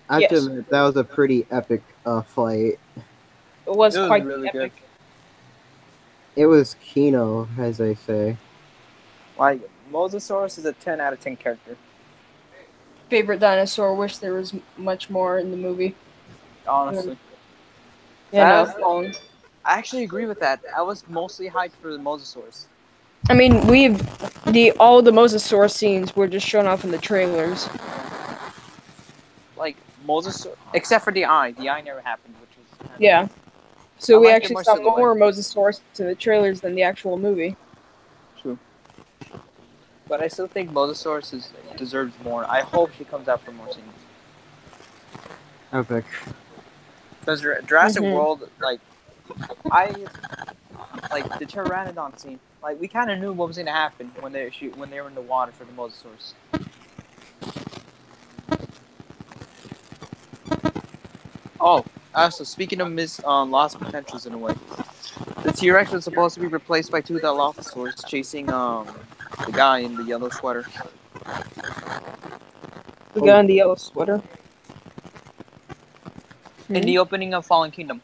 I have to Yes. admit, that was a pretty epic fight. It was It was quite really epic. It was Kino, as they say. Like Mosasaurus is a 10 out of 10 character. Favorite dinosaur. Wish there was much more in the movie. Honestly, Yeah, That- no. I actually agree with that. I was mostly hyped for the Mosasaurus. I mean, all the Mosasaur scenes were just shown off in the trailers. Like Mosasaurus, except for the eye. The eye never happened, which was kind of- Yeah. So I we like it actually more saw silhouette. more Mosasaurus in the trailers than the actual movie. True. But I still think Mosasaurus deserves more. I hope she comes out for more scenes. Epic. Because Jurassic Mhm. World, like the Pteranodon scene. Like we kind of knew what was going to happen when they were in the water for the Mosasaurus. Oh, also speaking of lost potentials in a way, the T-Rex was supposed to be replaced by two Dilophosaurs chasing the guy in the yellow sweater. The guy in the yellow sweater. In the opening of Fallen Kingdom.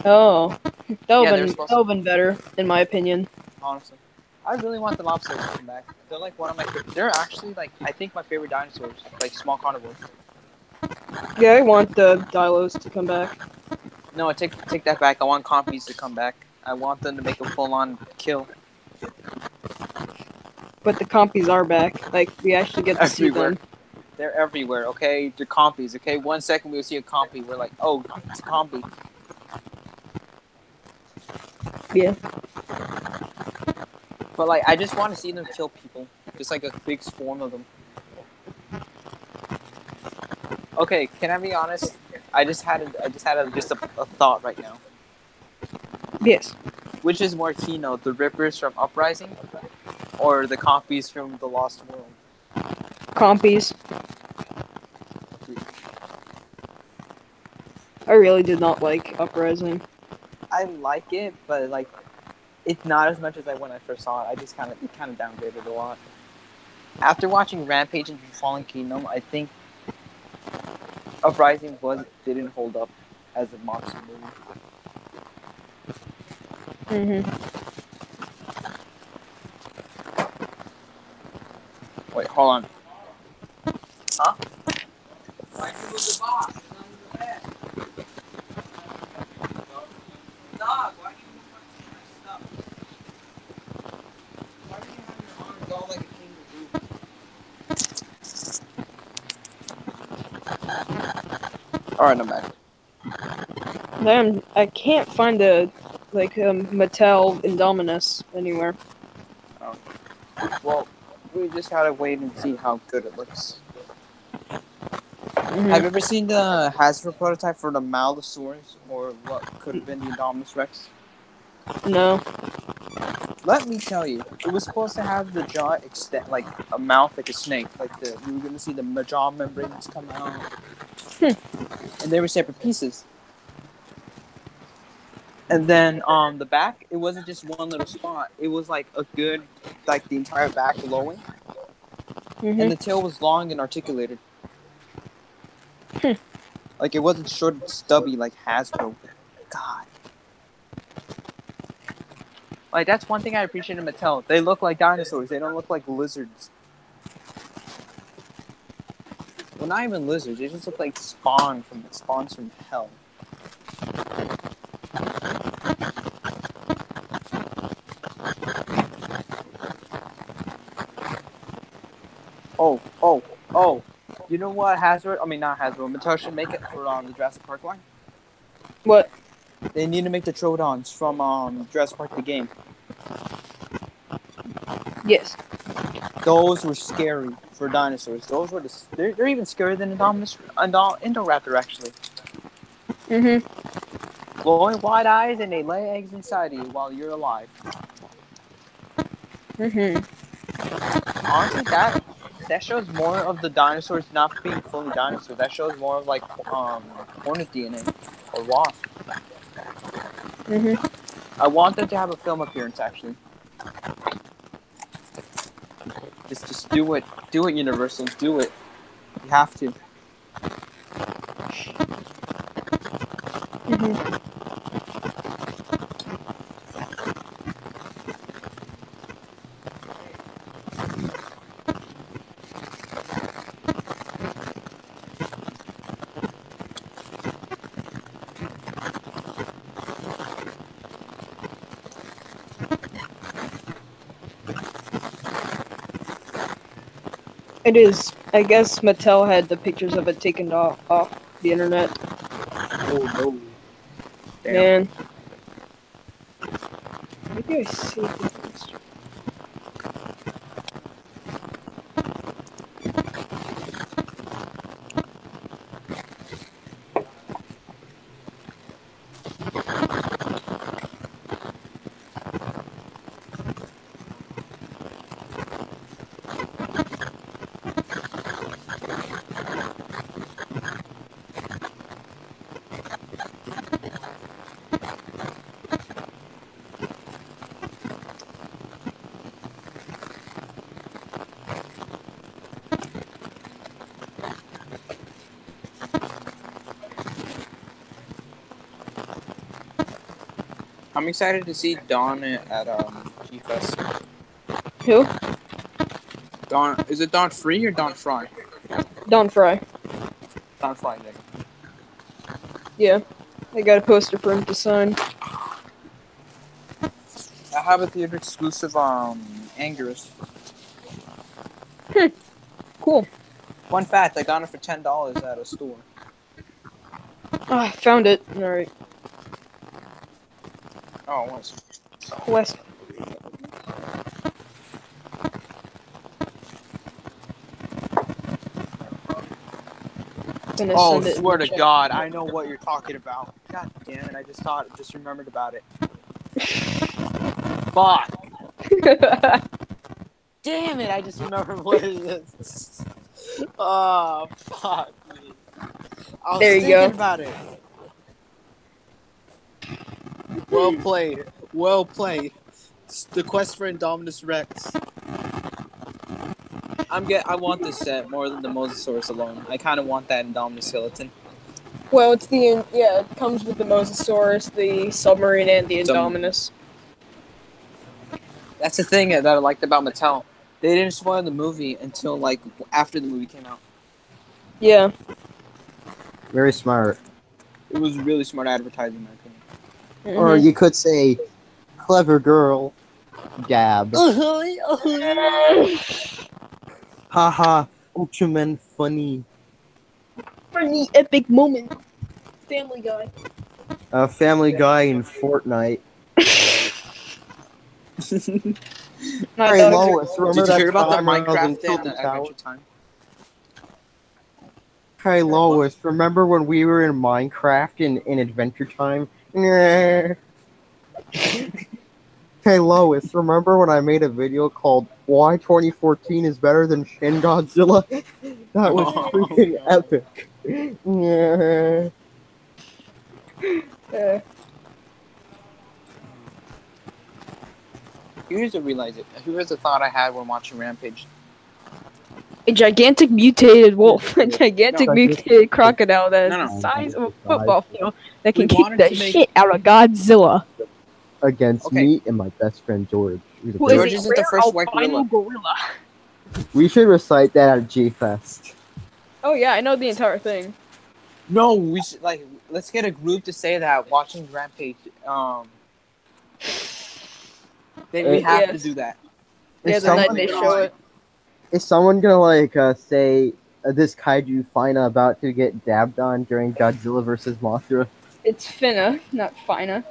Oh, that Yeah, would they're been supposed that would been better, in my opinion. honestly. I really want the lobsters to come back. They're like one of my. They're actually like I think my favorite dinosaurs, like small carnivores. Yeah, I want the Dilos to come back. No, I take that back. I want compies to come back. I want them to make a full-on kill But the compies are back. Like, we actually get to see everywhere. them. They're everywhere. Okay, they're compies. Okay, 1 second we'll see a compy. We're like, oh, it's a compy. Yeah. But like, I just want to see them kill people. Just like a big swarm of them. Okay, can I be honest? I just had a thought right now. Yes. Which is more keynote, the Rippers from Uprising, or the compies from The Lost World? Compies. I really did not like Uprising. I like it, but like, it's not as much as when I first saw it. It kind of downgraded a lot. After watching Rampage and Fallen Kingdom, I think Uprising didn't hold up as a monster movie. Wait, hold on. Huh? Why'd you move the box? It's under the bed. Dog, why do you move my stuff? Why do you have your arms all like a kangaroo? Alright, I'm back. Then I can't find a Mattel Indominus anywhere. Oh. Well, we just gotta wait and see how good it looks. Have you ever seen the Hasbro prototype for the Maldosaurus, or what could have been the Indominus Rex? No. Let me tell you, it was supposed to have the jaw extend, like a mouth like a snake. Like you were gonna see the jaw membranes come out, and they were separate pieces. And then the back, it wasn't just one little spot. It was like a good, like the entire back glowing, and the tail was long and articulated. Like it wasn't short and stubby like Hasbro. God. Like that's one thing I appreciate in Mattel. They look like dinosaurs. They don't look like lizards. Well, not even lizards. They just look like spawns from hell. Oh. You know what Hasbro? I mean, not Hasbro. Mattel should make it for the Jurassic Park line. What? They need to make the Troodons from Jurassic Park the game. Yes. Those were scary for dinosaurs. Those were they're even scarier than Indoraptor actually. Glowing white eyes and they lay eggs inside you while you're alive. Honestly, that shows more of the dinosaurs not being fully dinosaurs. That shows more of like hornet DNA or wasp. I want them to have a film appearance actually. Just do it. Do it, Universal. Do it. You have to. It is. I guess Mattel had the pictures of it taken off the internet. Oh no. Damn. Man. Maybe I see this. I'm excited to see Dawn at G-Fest? Who? Don, is it Don Free or Don Fry? Don Fry. Don Fry, nigga. Yeah. I got a poster for him to sign. I have a theater exclusive Anguirus. Cool. Fun fact, I got it for $10 at a store. Ah, I found it. Alright. Oh, it was. Quest. Oh, swear to God, I know what you're talking about. God damn it, I just remembered about it. Fuck. Damn it, I just remembered what it is. Oh, fuck me. I was There you thinking go. about it. Well played. Well played. It's the quest for Indominus Rex. I want this set more than the Mosasaurus alone. I kind of want that Indominus skeleton. Well, it's the it comes with the Mosasaurus, the submarine, and the Indominus. That's the thing that I liked about Mattel. They didn't spoil the movie until like after the movie came out. Yeah. Very smart. It was really smart advertising, in my opinion. Or you could say, clever girl, dab. Haha, Ultraman funny. Funny epic moment. Family Guy. Family Guy in Fortnite. My Hey dogs Lois, are- remember Did you that hear about the time when I was in Minecraft and Tilted Tower? Adventure Time? Hey Lois, remember when we were in Minecraft in Adventure Time? Nah. Hey Lois, remember when I made a video called Why 2014 is Better Than Shin Godzilla? That was freaking epic. Yeah. Here's a thought I had when watching Rampage. A gigantic mutated wolf, a gigantic No. mutated crocodile that is No, the no. size of a football field that can We kick wanted the to make- shit out of Godzilla. Against Okay. me and my best friend George. Who George is a isn't the rare first white albino gorilla. gorilla. We should recite that at G-Fest. Oh yeah, I know the entire thing. No, we should let's get a group to say that watching Rampage. We have to Yes. do that. Yeah, Is the night someone they gonna, show it. Is someone gonna say this kaiju Fina about to get dabbed on during Godzilla vs. Mothra? It's Finna, not Fina.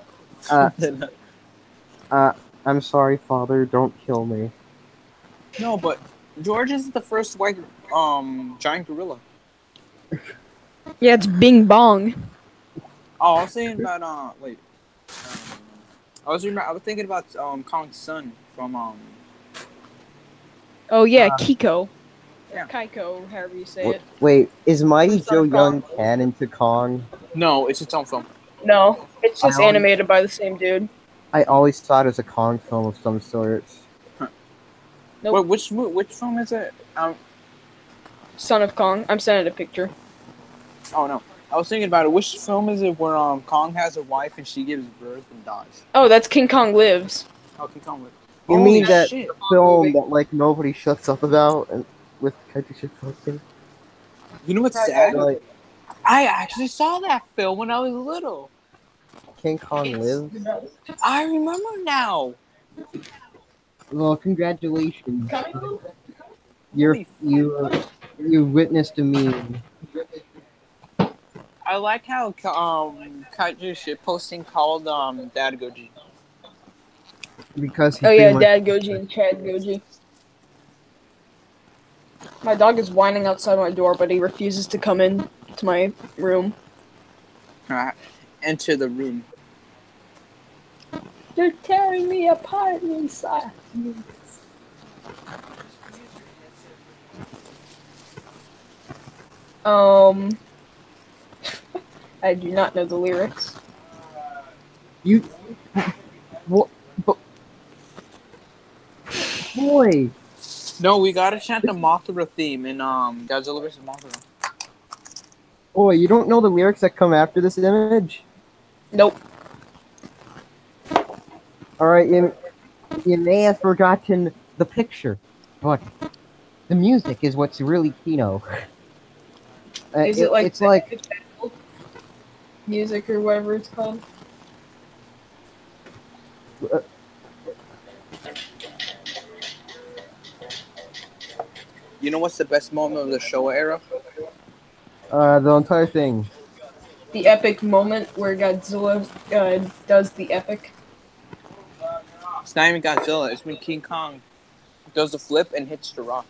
I'm sorry, Father. Don't kill me. No, but George is the first white giant gorilla. Yeah, it's Bing Bong. Oh, I was saying about I was thinking about Kong's son from Oh yeah, Kiko. Yeah. Kaiko, however you say it. Wait, is Mighty Son Joe of Young Kong. canon to Kong? No, it's its own film. No, it's just I always- animated by the same dude. I always thought it was a Kong film of some sort. Nope. Wait, which film is it? Son of Kong. I'm sending a picture. Oh no, I was thinking about it. Which film is it where Kong has a wife and she gives birth and dies? Oh, that's King Kong Lives. How can Kong live? You Holy mean that shit. film that like nobody shuts up about and with kaiju shit posting? You know what's sad? Like I actually saw that film when I was little. King Kong Lives? I remember now. Well, congratulations. You witnessed a meme. I like how kaiju shit posting called Dad Gogi. Because he Oh pretty yeah, much- Dad Gogi and Chad Gogi. My dog is whining outside my door, but he refuses to come in to my room. Enter the room. They're tearing me apart inside. I do not know the lyrics. You what? But, boy, No, we gotta chant the Mothra theme in Godzilla vs. Mothra. boy, you don't know the lyrics that come after this image? Nope. All right, You may have forgotten the picture, but the music is what's really keynote. Is it like it's like music or whatever it's called? You know what's the best moment of the Showa era? the entire thing. The epic moment where Godzilla does the epic. It's not even Godzilla. It's when King Kong does the flip and hits the rock.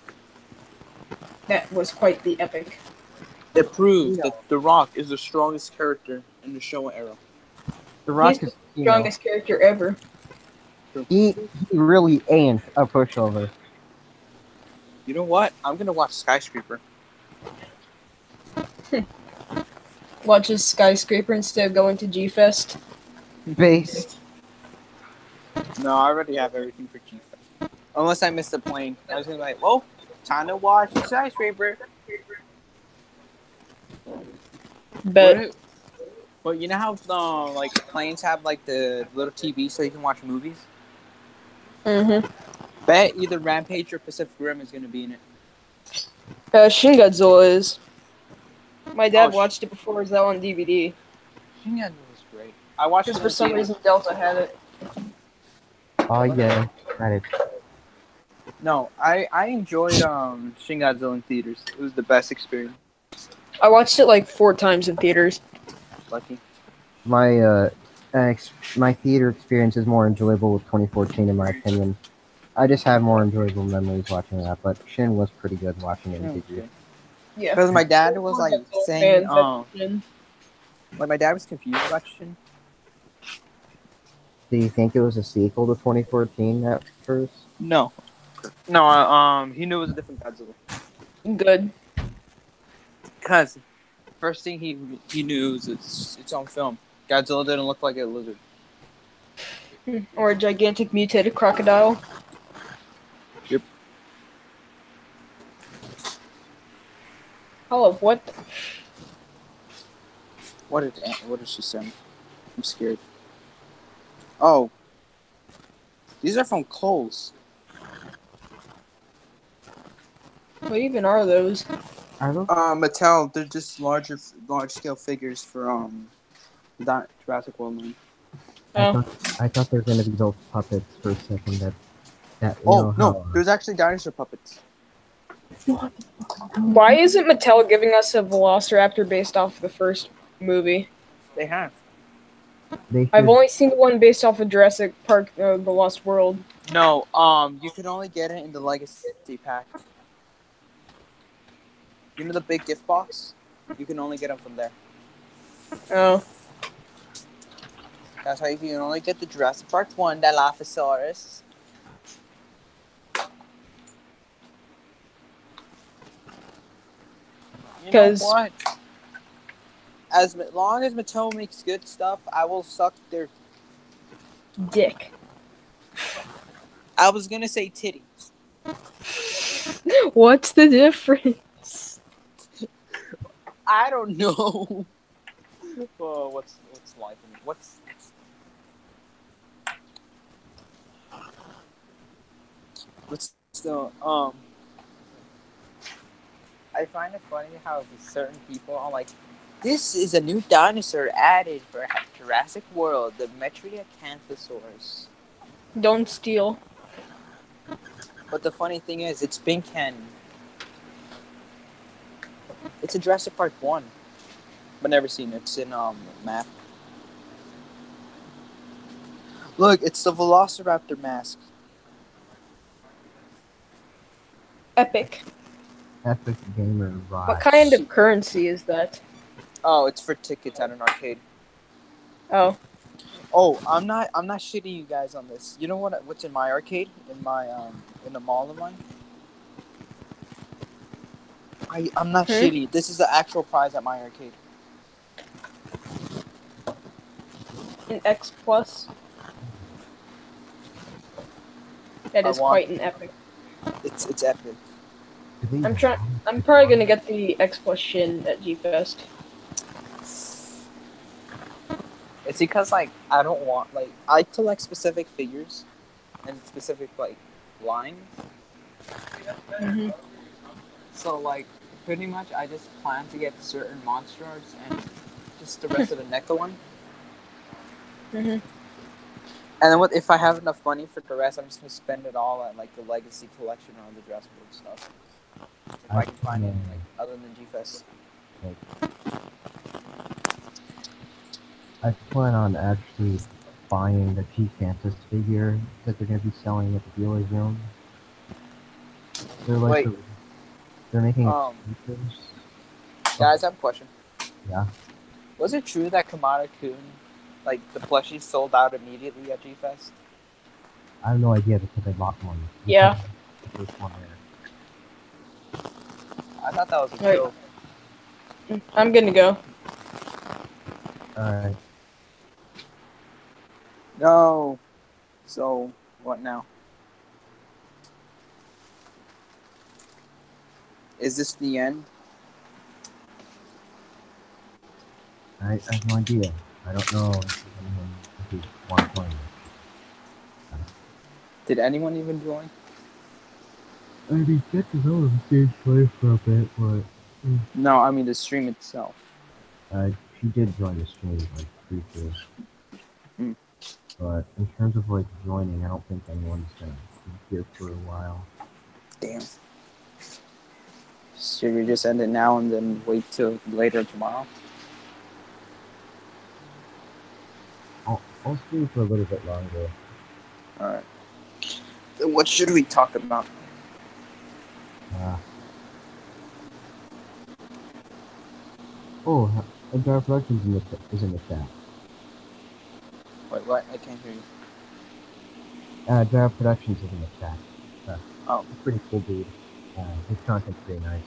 That was quite the epic. It proves that the Rock is the strongest character in the Showa era. The Rock He's is the strongest character ever. he really ain't a pushover. You know what? I'm gonna watch Skyscraper. Watches Skyscraper instead of going to G-Fest. Based. No, I already have everything for G-Fest. Unless I missed the plane. I was gonna be like, well, time to watch Skyscraper. Bet. But you know how like planes have like the little TV so you can watch movies? Mm-hmm. Bet either Rampage or Pacific Rim is gonna be in it. Shin Godzilla is. My dad Oh, watched it before it was out on DVD. Shin Godzilla was great. I watched it Because for some reason Delta had it. Oh yeah, got it. No, I enjoyed Shin Godzilla in theaters. It was the best experience. I watched it like 4 times in theaters. Lucky. My my theater experience is more enjoyable with 2014, in my opinion. I just have more enjoyable memories watching that, but Shin was pretty good watching it in theater. Yeah. Because my dad was like saying, Shin. like my dad was confused about Shin. Do you think it was a sequel to 2014 at first? No, he knew it was a different Godzilla. Good. Because first thing he knew was it's on film. Godzilla didn't look like a lizard. Or a gigantic mutated crocodile. Yep. Hello, what? What did she send? I'm scared. Oh, these are from Kohl's. What even are those? Are those? Mattel. They're just large scale figures for Jurassic World movie. Oh. I thought they were gonna be those puppets for a second. That Oh no, there's actually dinosaur puppets. Why isn't Mattel giving us a Velociraptor based off the first movie? They have. I've only seen one based off of Jurassic Park, The Lost World. No, you can only get it in the Legacy pack. You know the big gift box? You can only get them from there. Oh. That's how you can only get the Jurassic Park 1, the Dilophosaurus. You know what? As long as Mattel makes good stuff, I will suck their dick. I was gonna say titties. What's the difference? I don't know. Oh, what's life in it? What's still I find it funny how certain people are like, this is a new dinosaur added for Jurassic World, the Mechagodzilla. Don't steal. But the funny thing is, it's been canon. It's a Jurassic Park 1. But never seen it. It's in map. Look, it's the Velociraptor mask. Epic. Epic gamer ride. What kind of currency is that? Oh, it's for tickets at an arcade. Oh. Oh, I'm not shitting you guys on this. You know what's in my arcade? In my in the mall of mine? I'm not shitty. This is the actual prize at my arcade. An X Plus. That is quite an epic. It's epic. I'm probably gonna get the X Plus Shin at G-Fest. It's because like I don't want I collect specific figures, and specific like lines. Mhm. So like pretty much, I just plan to get certain monster arts and just the rest of the NECA one. Mhm. And then what if I have enough money for the rest? I'm just gonna spend it all at like the Legacy collection or on the Jurassic World stuff. If I can find it, like other than G-Fest. I plan on actually buying the G-Fantas figure that they're going to be selling at the dealer's room. They're like Wait. they're making Guys, I have a question. Yeah. Was it true that Kamada-kun, like the plushies sold out immediately at G-Fest? I have no idea because I bought one. Yeah. The first one there. I thought that was a Right. joke. I'm gonna go. Alright. No. So, what now? Is this the end? I have no idea. I don't know if anyone who wants to play. Did anyone even join? I mean, get to know him, stayed play for a bit, but No, I mean the stream itself. she did join the stream, like, briefly. Hmm. But in terms of, like, joining, I don't think anyone's gonna be here for a while. Damn. Should we just end it now and then wait till later tomorrow? I'll stream for a little bit longer. Alright. Then what should we talk about? Dark Productions is in the chat. Wait, what? I can't hear you. Dark Productions is in the chat. Oh. He's a pretty cool dude. His content's pretty nice.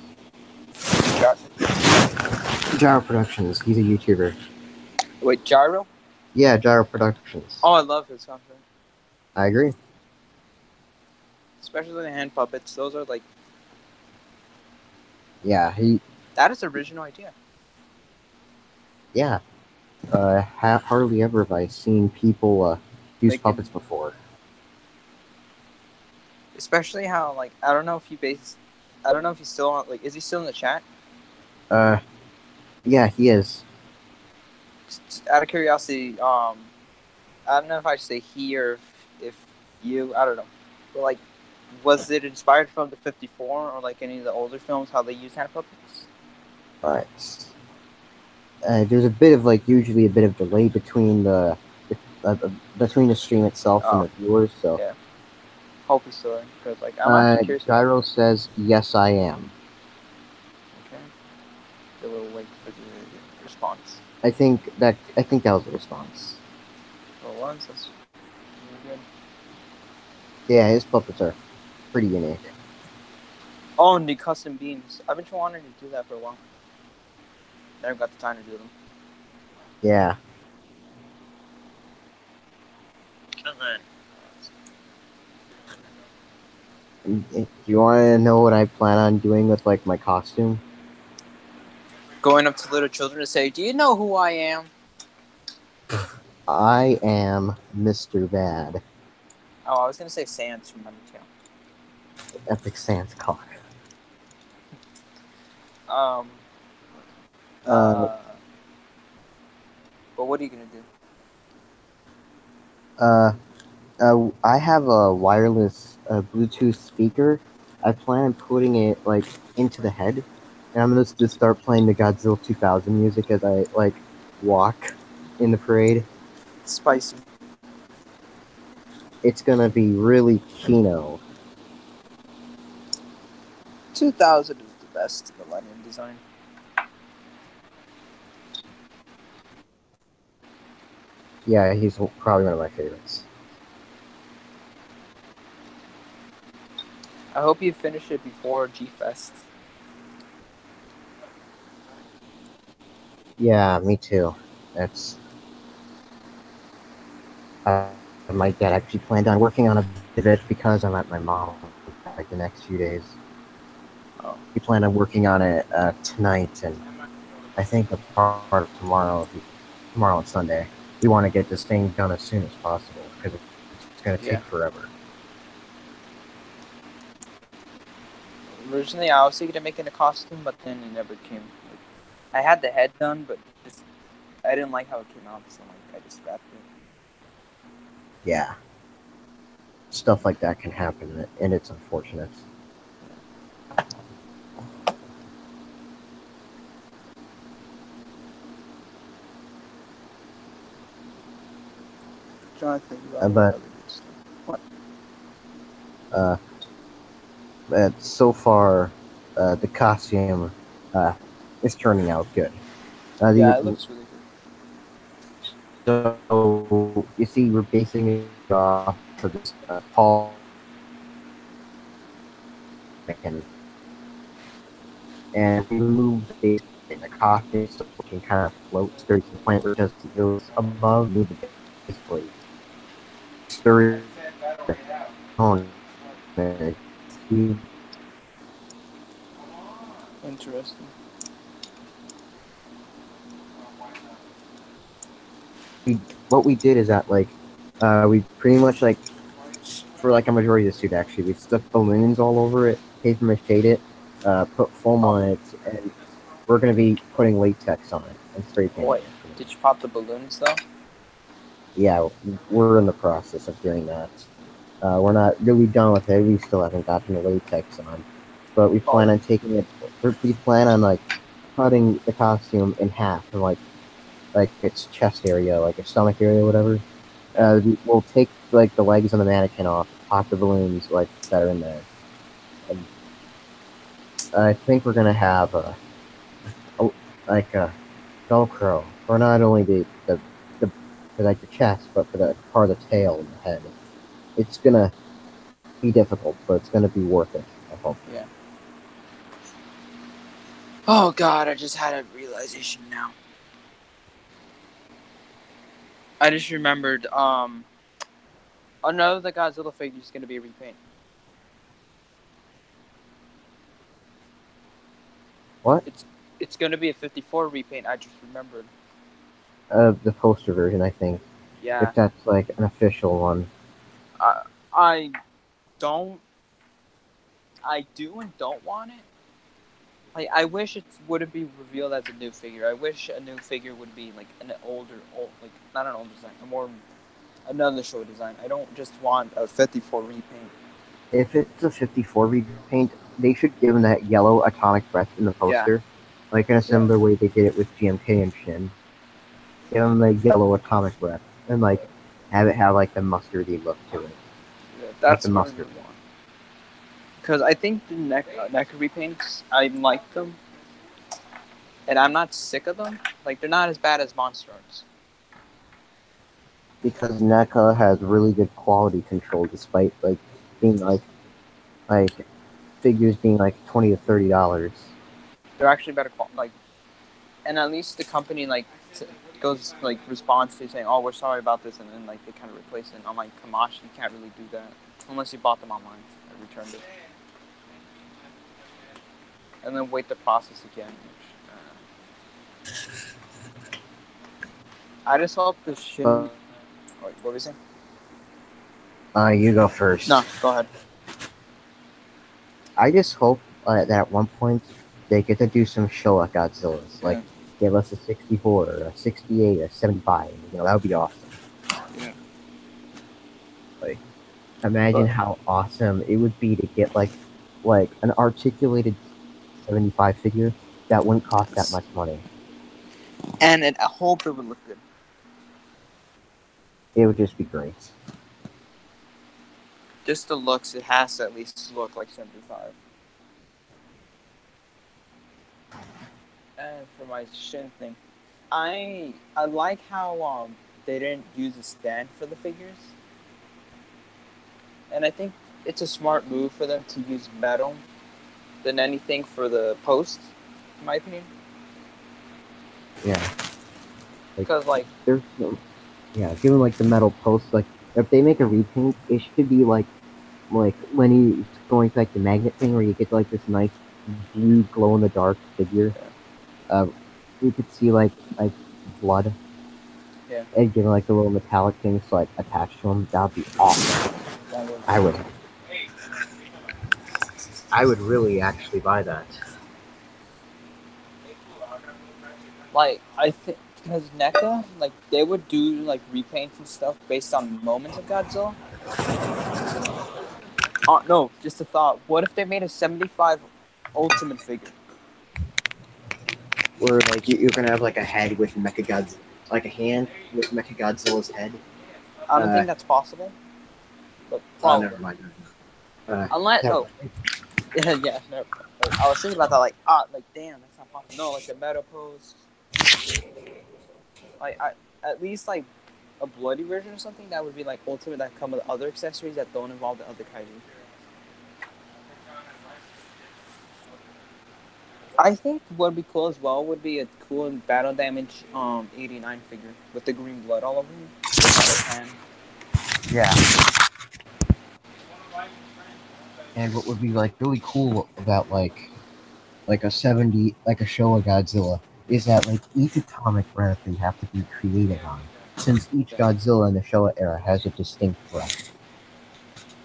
Gyro Productions, he's a YouTuber. Wait, Gyro? Yeah, Gyro Productions. Oh, I love his content. I agree. Especially the hand puppets. Those are like... Yeah, That is original idea. Yeah. Hardly ever have I seen people use Like puppets before. Especially how, like, I don't know if he's still on, like, is he still in the chat? Yeah, he is. Just out of curiosity, I don't know if I should say he or if you, I don't know. But, like, was it inspired from the 54 or, like, any of the older films, how they use hand puppets? Alright. There's a bit of, like, usually a bit of delay between the stream itself and the viewers, so... Yeah. Hope he's still in, because, like, I'm actually curious. Gyro says, yes, I am. Okay. So we'll wait for the response. I think that was the response. Well, once, that's really good. Yeah, his puppets are pretty unique. Oh, and the custom beams. I've been wanting to do that for a while. Never got the time to do them. Yeah. And then... Do you want to know what I plan on doing with, like, my costume? Going up to little children to say, do you know who I am? I am Mr. Bad. Oh, I was going to say Sans from Undertale. Epic Sans cock. But what are you going to do? I have a wireless Bluetooth speaker. I plan on putting it, like, into the head. And I'm going to just start playing the Godzilla 2000 music as I, like, walk in the parade. Spicy. It's going to be really Kino. 2000 is the best Millennium design. Yeah, he's probably one of my favorites. I hope you finish it before G-Fest. Yeah, me too. That's... my dad actually planned on working on a bit of it because I'm at my mom, like, the next few days. Oh. He planned on working on it tonight, and I think a part of tomorrow and Sunday. We want to get this thing done as soon as possible, because it's going to take forever. originally I was thinking of making a costume, but then it never came. Like, I had the head done, but I didn't like how it came out, so like I just scrapped it. Yeah. Stuff like that can happen, and it's unfortunate. Jonathan, But so far, the costume is turning out good. Yeah, it looks really good. So you see, we're basing it off of this Paul, and we moved the base in the costume so it can kind of float sturdy to the point where it just goes above, move the base plate. Sturdy. Interesting. What we did is that we pretty much for like a majority of the suit actually we stuck balloons all over it, paper mache it, put foam on it, and we're gonna be putting latex on it and spray painting. Wait, did you pop the balloons though? Yeah, we're in the process of doing that. We're not really done with it. We still haven't gotten the latex on, but we plan on taking it. We plan on like cutting the costume in half and like its chest area, like its stomach area, whatever. We'll take like the legs on the mannequin off, pop the balloons like that are in there. And I think we're gonna have a Velcro for not only for like the chest, but for the part of the tail and the head. It's gonna be difficult, but it's gonna be worth it, I hope. Yeah. Oh god, I just had a realization now. I just remembered, another the Godzilla figure is gonna be a repaint. What? It's gonna be a 54 repaint, I just remembered. The poster version, I think. Yeah. If that's like an official one. I do and don't want it. Like, I wish it wouldn't be revealed as a new figure. I wish a new figure would be like an like not an old design, another show design. I don't just want a 54 repaint. If it's a 54 repaint, they should give him that yellow atomic breath in the poster, like in a similar way they did it with GMK and Shin. Give him the yellow atomic breath and like have it have like the mustardy look to it. Yeah, that's like the what mustard I want. Because I think the neck repaints, I like them, and I'm not sick of them. Like, they're not as bad as Monstars. Because NECA has really good quality control, despite like being like figures being like $20 to $30. They're actually better quality. Like, and at least the company goes like responds to saying, "Oh, we're sorry about this," and then like they kind of replace it. And I'm like, Kamash, you can't really do that unless you bought them online. I returned it. And then wait the process again. I just hope this shouldn't. Wait, what were you saying? You go first. No, go ahead. I just hope that at one point they get to do some Showa Godzillas. Like, give us a 64, or a 68, or a 75. You know, that would be awesome. Yeah. Like, imagine how awesome it would be to get like an articulated 75 figure that wouldn't cost that much money. And I hope it would look good. It would just be great. Just the looks, it has to at least look like 75. And for my Shin thing, I like how they didn't use a stand for the figures. And I think it's a smart move for them to use metal than anything for the post, in my opinion. Yeah. Because there's no, given like the metal post, like if they make a repaint, it should be like when he's going to like the magnet thing where you get like this nice blue glow in the dark figure. You could see like blood. Yeah. And given like the little metallic things like attached to them, that would be awesome. I would. I would really actually buy that. Like, I think because NECA, like, they would do like repaints and stuff based on moments of Godzilla. No, just a thought. What if they made a 75 Ultimate figure? Where like you're gonna have like a head with Mechagodzilla, like a hand with Mechagodzilla's head. I don't think that's possible. But Never mind. unless never mind. yeah, no. Like, I was thinking about that, like damn, that's not possible. No, like the meta pose. Like at least like a bloody version or something that would be like Ultimate that come with other accessories that don't involve the other kaiju. I think what would be cool as well would be a cool battle damage 89 figure with the green blood all over him. Yeah. And what would be like really cool about like a Showa Godzilla is that like each atomic breath they have to be created on, since each Godzilla in the Showa era has a distinct breath.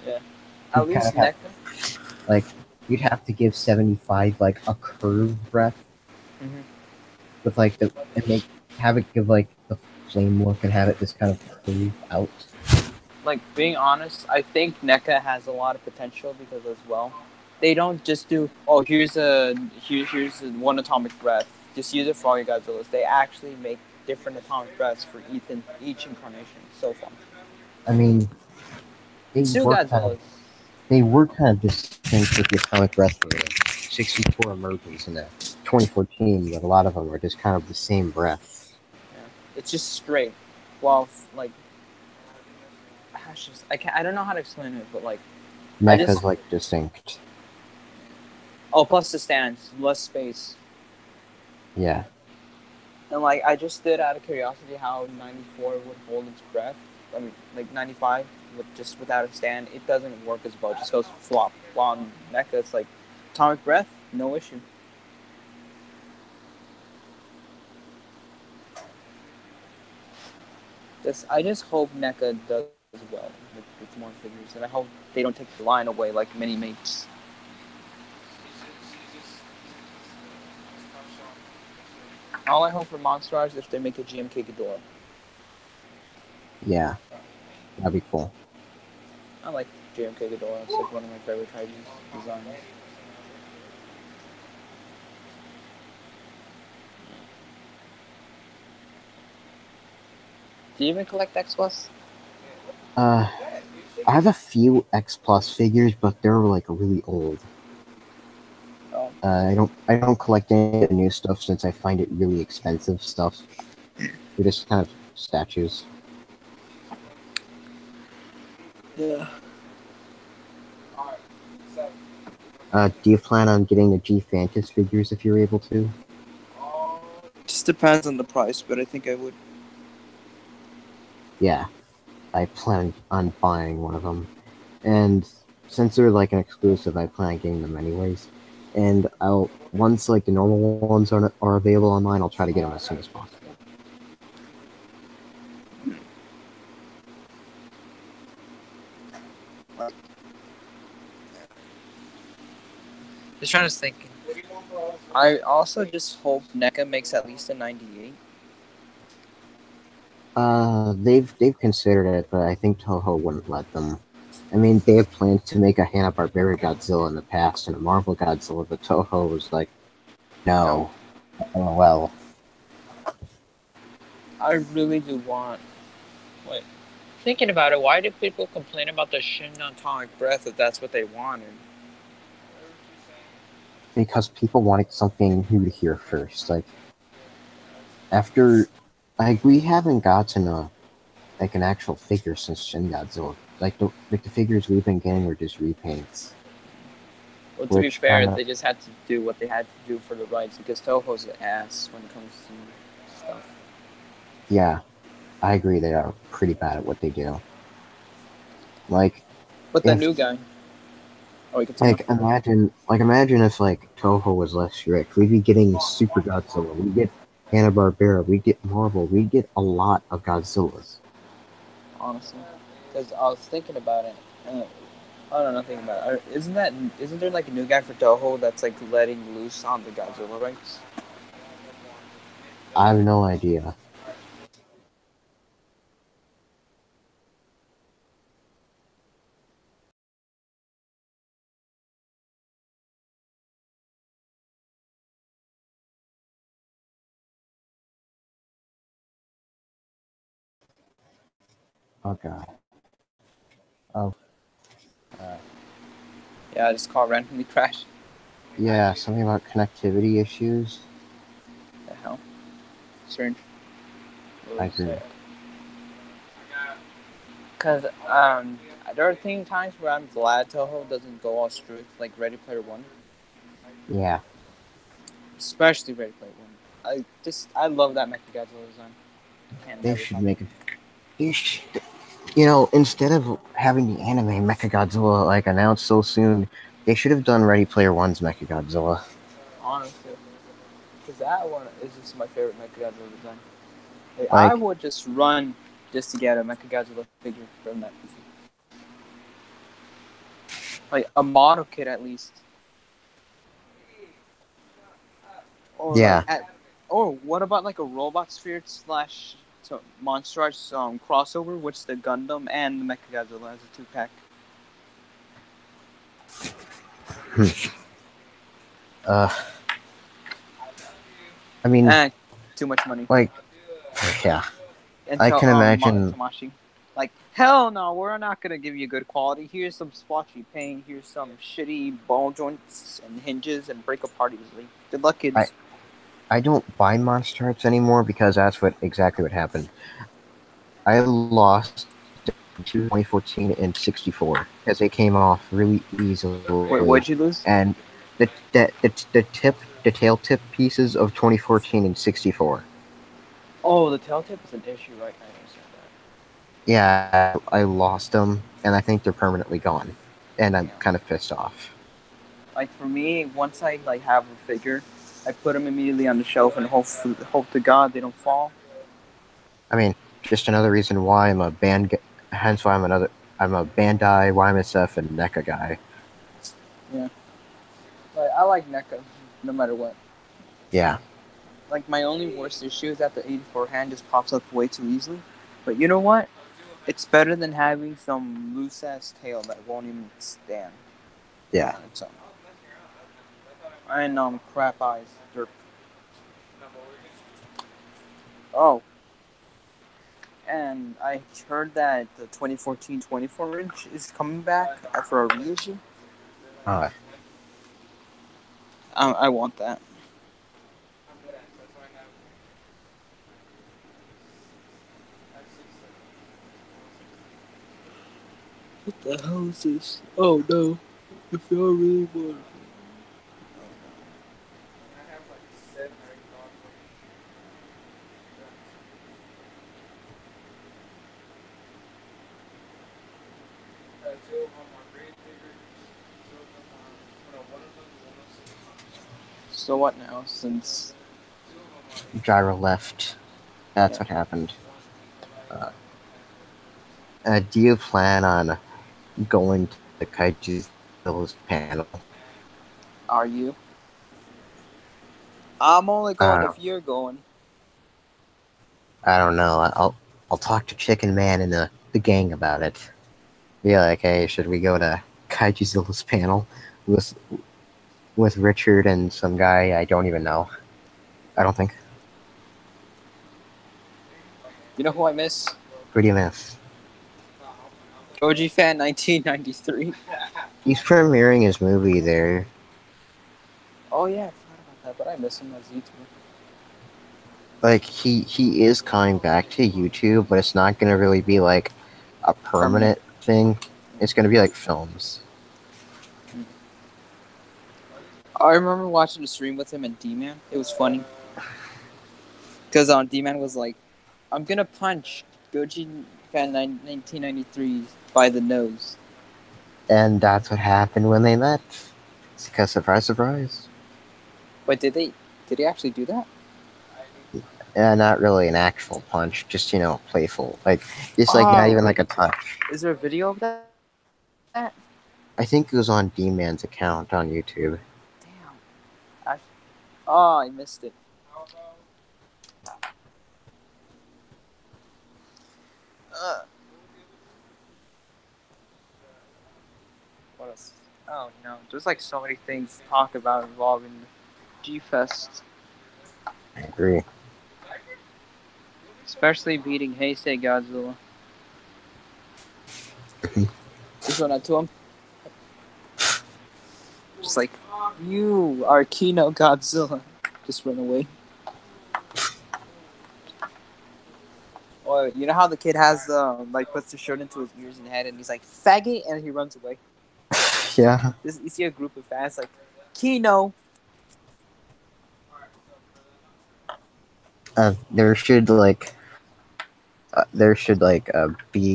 Yeah. At least like you'd have to give 75 like a curved breath, with like have it give like the flame look and have it just kind of curve out. Like, being honest, I think NECA has a lot of potential because as well, they don't just do, oh, here's one atomic breath, just use it for all your Godzillas. They actually make different atomic breaths for each incarnation. So fun. I mean, they were kind of distinct with the atomic breath for the 64 emergence in that 2014, but a lot of them are just kind of the same breath. Yeah. It's just straight. Well, like, I don't know how to explain it, but like Mecha's like distinct. Oh, plus the stands, less space. Yeah. And like I just did out of curiosity how 94 would hold its breath. I mean, like 95 without a stand, it doesn't work as well. It just goes flop. While on Mecha, it's like atomic breath, no issue. I just hope NECA does well with more figures, and I hope they don't take the line away like many mates. All I hope for Monstars is if they make a GMK Ghidorah. Yeah, that'd be cool. I like GMK Ghidorah. It's like one of my favorite kaiju designs. Do you even collect X Plus? I have a few X Plus figures, but they're like really old. Oh. I don't collect any of the new stuff since I find it really expensive stuff. They're just kind of statues. Yeah. Do you plan on getting the G Fantas figures if you're able to? Just depends on the price, but I think I would. Yeah, I plan on buying one of them, and since they're like an exclusive, I plan on getting them anyways. And once like the normal ones are available online, I'll try to get them as soon as possible. Just trying to think. I also just hope NECA makes at least a 98. They've considered it, but I think Toho wouldn't let them. I mean, they have planned to make a Hanna-Barbera Godzilla in the past and a Marvel Godzilla, but Toho was like, no. Oh, well. I really do want... Wait. Thinking about it, why do people complain about the Shin Atomic Breath if that's what they wanted? Because people wanted something new to hear first. Like, after... Like, we haven't gotten an actual figure since Shin Godzilla. Like the figures we've been getting were just repaints. Well, to be fair, they just had to do what they had to do for the rights because Toho's an ass when it comes to stuff. Yeah, I agree. They are pretty bad at what they do. Like, but the new guy. Oh, imagine if like Toho was less strict. We'd be getting Super Godzilla. We'd get Hanna-Barbera. We'd get Marvel. We'd get a lot of Godzillas. Honestly. Because I was thinking about it. I don't know nothing about it. Isn't there like a new guy for Toho that's like letting loose on the Godzilla rights? I have no idea. Oh god. Oh. Yeah, this car randomly crashed. Yeah, something about connectivity issues. The hell? Strange. I agree. Because there are times where I'm glad Toho doesn't go all strict like Ready Player One, Yeah. especially Ready Player One. I love that Mechagodzilla design. They should make it. They should, instead of having the anime Mechagodzilla like announced so soon, they should have done Ready Player One's Mechagodzilla. Honestly, because that one is just my favorite Mechagodzilla design. Like, Like- I would just run just to get a Mechagodzilla figure from that movie. Like a model kit at least. Or Yeah. or what about like a Robot Sphere / Monster Arts crossover, which the Gundam and the Mechagodzilla as a 2-pack. I mean, Too much money. like, yeah. And I can imagine- Tamashi. Like, hell no, we're not gonna give you good quality. Here's some splotchy paint. Here's some shitty ball joints and hinges and break apart easily. Good luck, kids. I don't buy Monster Arts anymore because that's exactly what happened. I lost to 2014 and 64 because they came off really easily. Wait, what'd you lose? And the tail tip pieces of 2014 and 64. Oh, the tail tip is an issue, right? I understand that. Yeah, I lost them, and I think they're permanently gone. And I'm kind of pissed off. Like for me, once I like have a figure, I put them immediately on the shelf and hope to God they don't fall. I mean, just another reason why I'm a hence why I'm a Bandai, YMSF, and NECA guy. Yeah. But I like NECA, no matter what. Yeah. Like my only worst issue is that the 84 hand just pops up way too easily. But you know what? It's better than having some loose ass tail that won't even stand. Yeah. On its own. And crap eyes. Derp. Oh. And I heard that the 2014 24-inch is coming back for a reissue. Alright. I want that. What the hell is this? Oh no. If y'all really want it. So what now? Since Gyro left. That's what happened. Do you plan on going to the Kaiju's panel? are you? I'm only going if you're going. I don't know. I'll talk to Chicken Man and the gang about it. Be like, hey, should we go to Kaijuzilla's panel with Richard and some guy I don't even know? I don't think. You know who I miss? Who do you miss? Gogi Fan 1993. He's premiering his movie there. Oh yeah, I forgot about that, but I miss him as YouTuber. Like he is coming back to YouTube, but it's not gonna really be like a permanent thing. It's gonna be like films. I remember watching a stream with him and D-Man. It was funny. Because D-Man was like, I'm gonna punch Gogi Fan 1993 by the nose. And that's what happened when they met. It's because surprise, surprise. But did he actually do that? Yeah, not really an actual punch, just playful. Like it's like not even like a touch. Is there a video of that? I think it was on D-Man's account on YouTube. Damn. Oh, I missed it. What else? Oh, there's like so many things to talk about involving G-Fest. I agree. Especially beating Heisei Godzilla. Just went up to him. Just like, you are Kino Godzilla. Just run away. Or you know how the kid has like puts the shirt into his ears and head and he's like faggot and he runs away. Yeah. You see a group of fans like Kino. There should be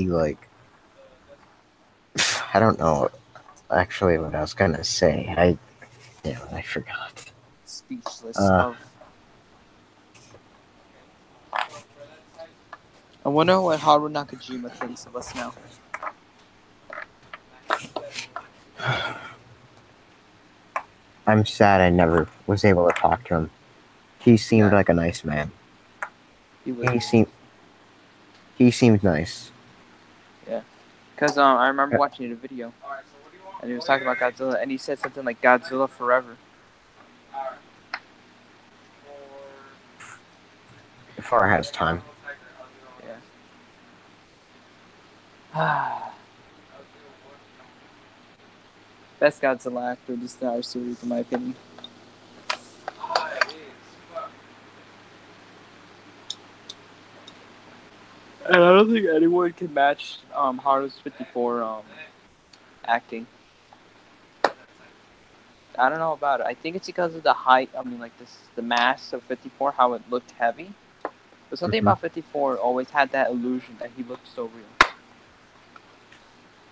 like I don't know actually what I was gonna say. I forgot. Speechless of. I wonder what Haru Nakajima thinks of us now. I'm sad I never was able to talk to him. He seemed like a nice man. He seemed nice. Yeah. Because I remember watching a video and he was talking about Godzilla and he said something like Godzilla forever. Before has time. Yeah. Best Godzilla actor this entire series, in my opinion. And I don't think anyone can match Haru's 54 acting. I don't know about it. I think it's because of the height. I mean, like the mass of 54, how it looked heavy. But something about 54 always had that illusion that he looked so real.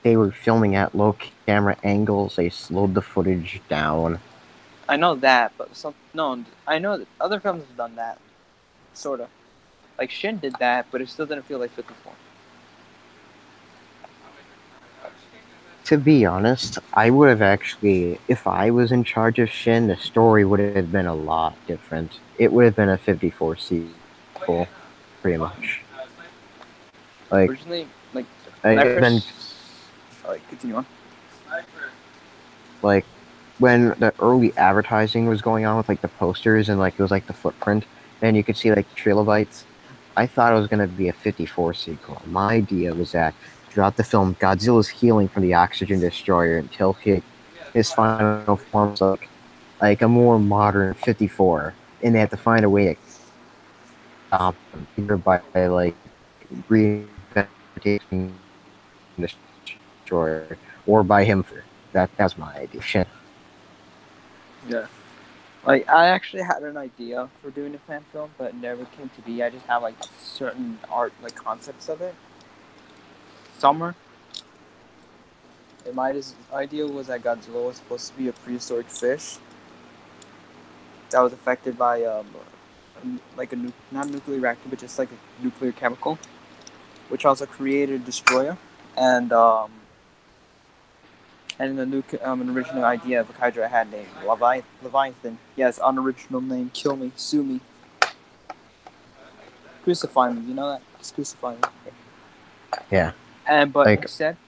They were filming at low camera angles. They slowed the footage down. I know that, but I know that other films have done that, sorta. Like Shin did that, but it still didn't feel like 54. To be honest, I would have actually, if I was in charge of Shin, the story would have been a lot different. It would have been a 54 sequel, pretty much. Like originally, like continue on. Like when the early advertising was going on with like the posters and like it was like the footprint, and you could see like trilobites. I thought it was going to be a 54 sequel. My idea was that throughout the film, Godzilla's healing from the oxygen destroyer until his final form is like a more modern 54, and they have to find a way to stop him, either by like reinventing the destroyer or by him. That's my idea. Shit. Yeah. Like, I actually had an idea for doing a fan film, but it never came to be. I just have, like, certain art, like, concepts of it. Summer. And my idea was that Godzilla was supposed to be a prehistoric fish that was affected by, like, not a nuclear reactor, but just, like, a nuclear chemical, which also created a destroyer. And an original idea of a Kaiju I had named Leviathan. Yes, unoriginal name. Kill me. Sue me. Crucify me. You know that? Just crucify me. Yeah. But instead,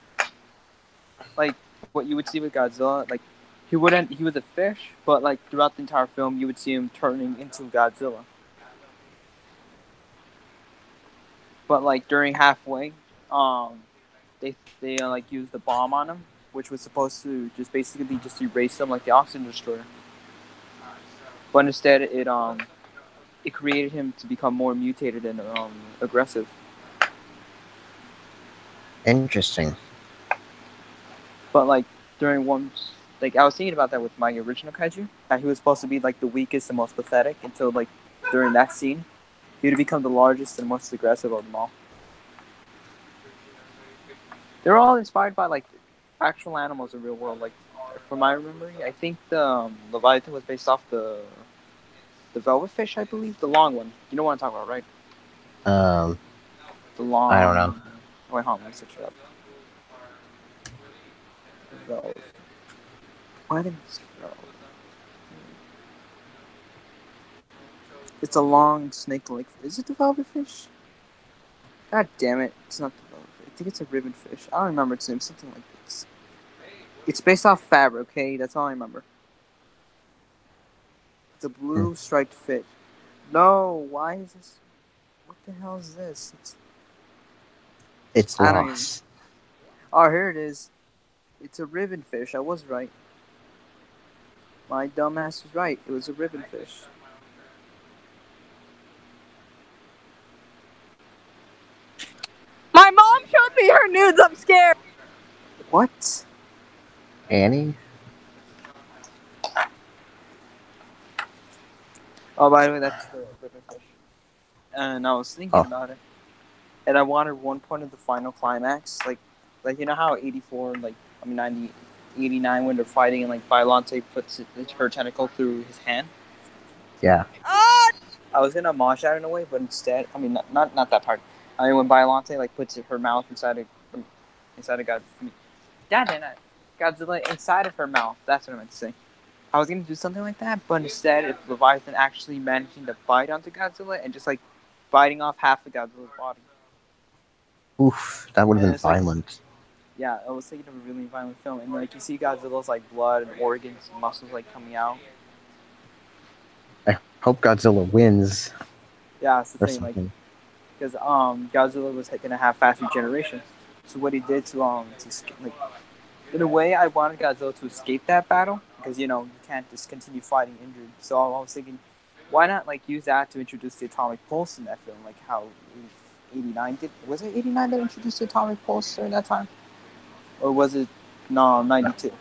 like, what you would see with Godzilla, like, he was a fish, but, like, throughout the entire film, you would see him turning into Godzilla. But, like, during halfway, they like, used the bomb on him, which was supposed to just basically just erase them like the oxygen destroyer. But instead, it created him to become more mutated and aggressive. Interesting. But like I was thinking about that with my original kaiju, that he was supposed to be like the weakest and most pathetic until like during that scene, he would become the largest and most aggressive of them all. They're all inspired by like actual animals in the real world. Like from my memory, I think the Leviathan was based off the velvet fish, I believe, the long one. You know what I'm talking about, right? The long. I don't know. Wait, hold on, let me switch it up. Velvet. Why did this velvet? It's a long snake-like. Is it the velvet fish? God damn it! It's not the velvet fish. I think it's a ribbon fish. I don't remember its name. Something like this. It's based off fabric. Okay, that's all I remember. It's a blue striped fish. No, why is this? What the hell is this? It's I don't lost. Oh, here it is. It's a ribbon fish. I was right. My dumbass was right. It was a ribbon fish. My mom showed me her nudes. I'm scared. What? Annie? Oh, by the way, that's the ribbon fish. And I was thinking about it. And I wanted one point of the final climax. Like you know how 90, 89 when they're fighting and like Biollante puts her tentacle through his hand? Yeah. Oh, I was gonna mosh that in a way, but instead, I mean, not that part. I mean, when Biollante like puts her mouth inside of Godzilla inside of her mouth. That's what I meant to say. I was gonna do something like that, but instead, it's Leviathan actually managing to bite onto Godzilla and just like biting off half of Godzilla's body. Oof, that would have been violent. Yeah, I was thinking of a really violent film, and like you see Godzilla's like blood and organs and muscles like coming out. I hope Godzilla wins. Yeah, it's the Or thing, like, something. because Godzilla was gonna have fast regeneration, so what he did to like, in a way, I wanted Godzilla to escape that battle because you can't just continue fighting injured. So I was thinking, why not like use that to introduce the atomic pulse in that film, like how 89 did. Was it 89 that introduced the atomic pulse during that time, or was it 92?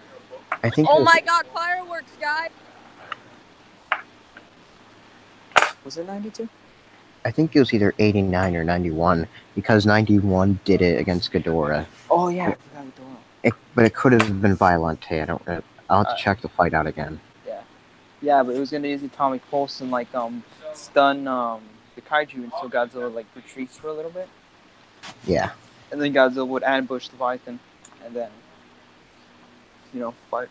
I think. oh my God! Fireworks, guys. Was it 92? I think it was either 89 or 91 because 91 did it against Ghidorah. Oh yeah, I forgot Ghidorah. But it could have been Violante. I don't. I'll have to check the fight out again. Yeah, but it was gonna use the atomic pulse and like stun the kaiju until Godzilla like retreats for a little bit. Yeah. And then Godzilla would ambush Leviathan, and then fight.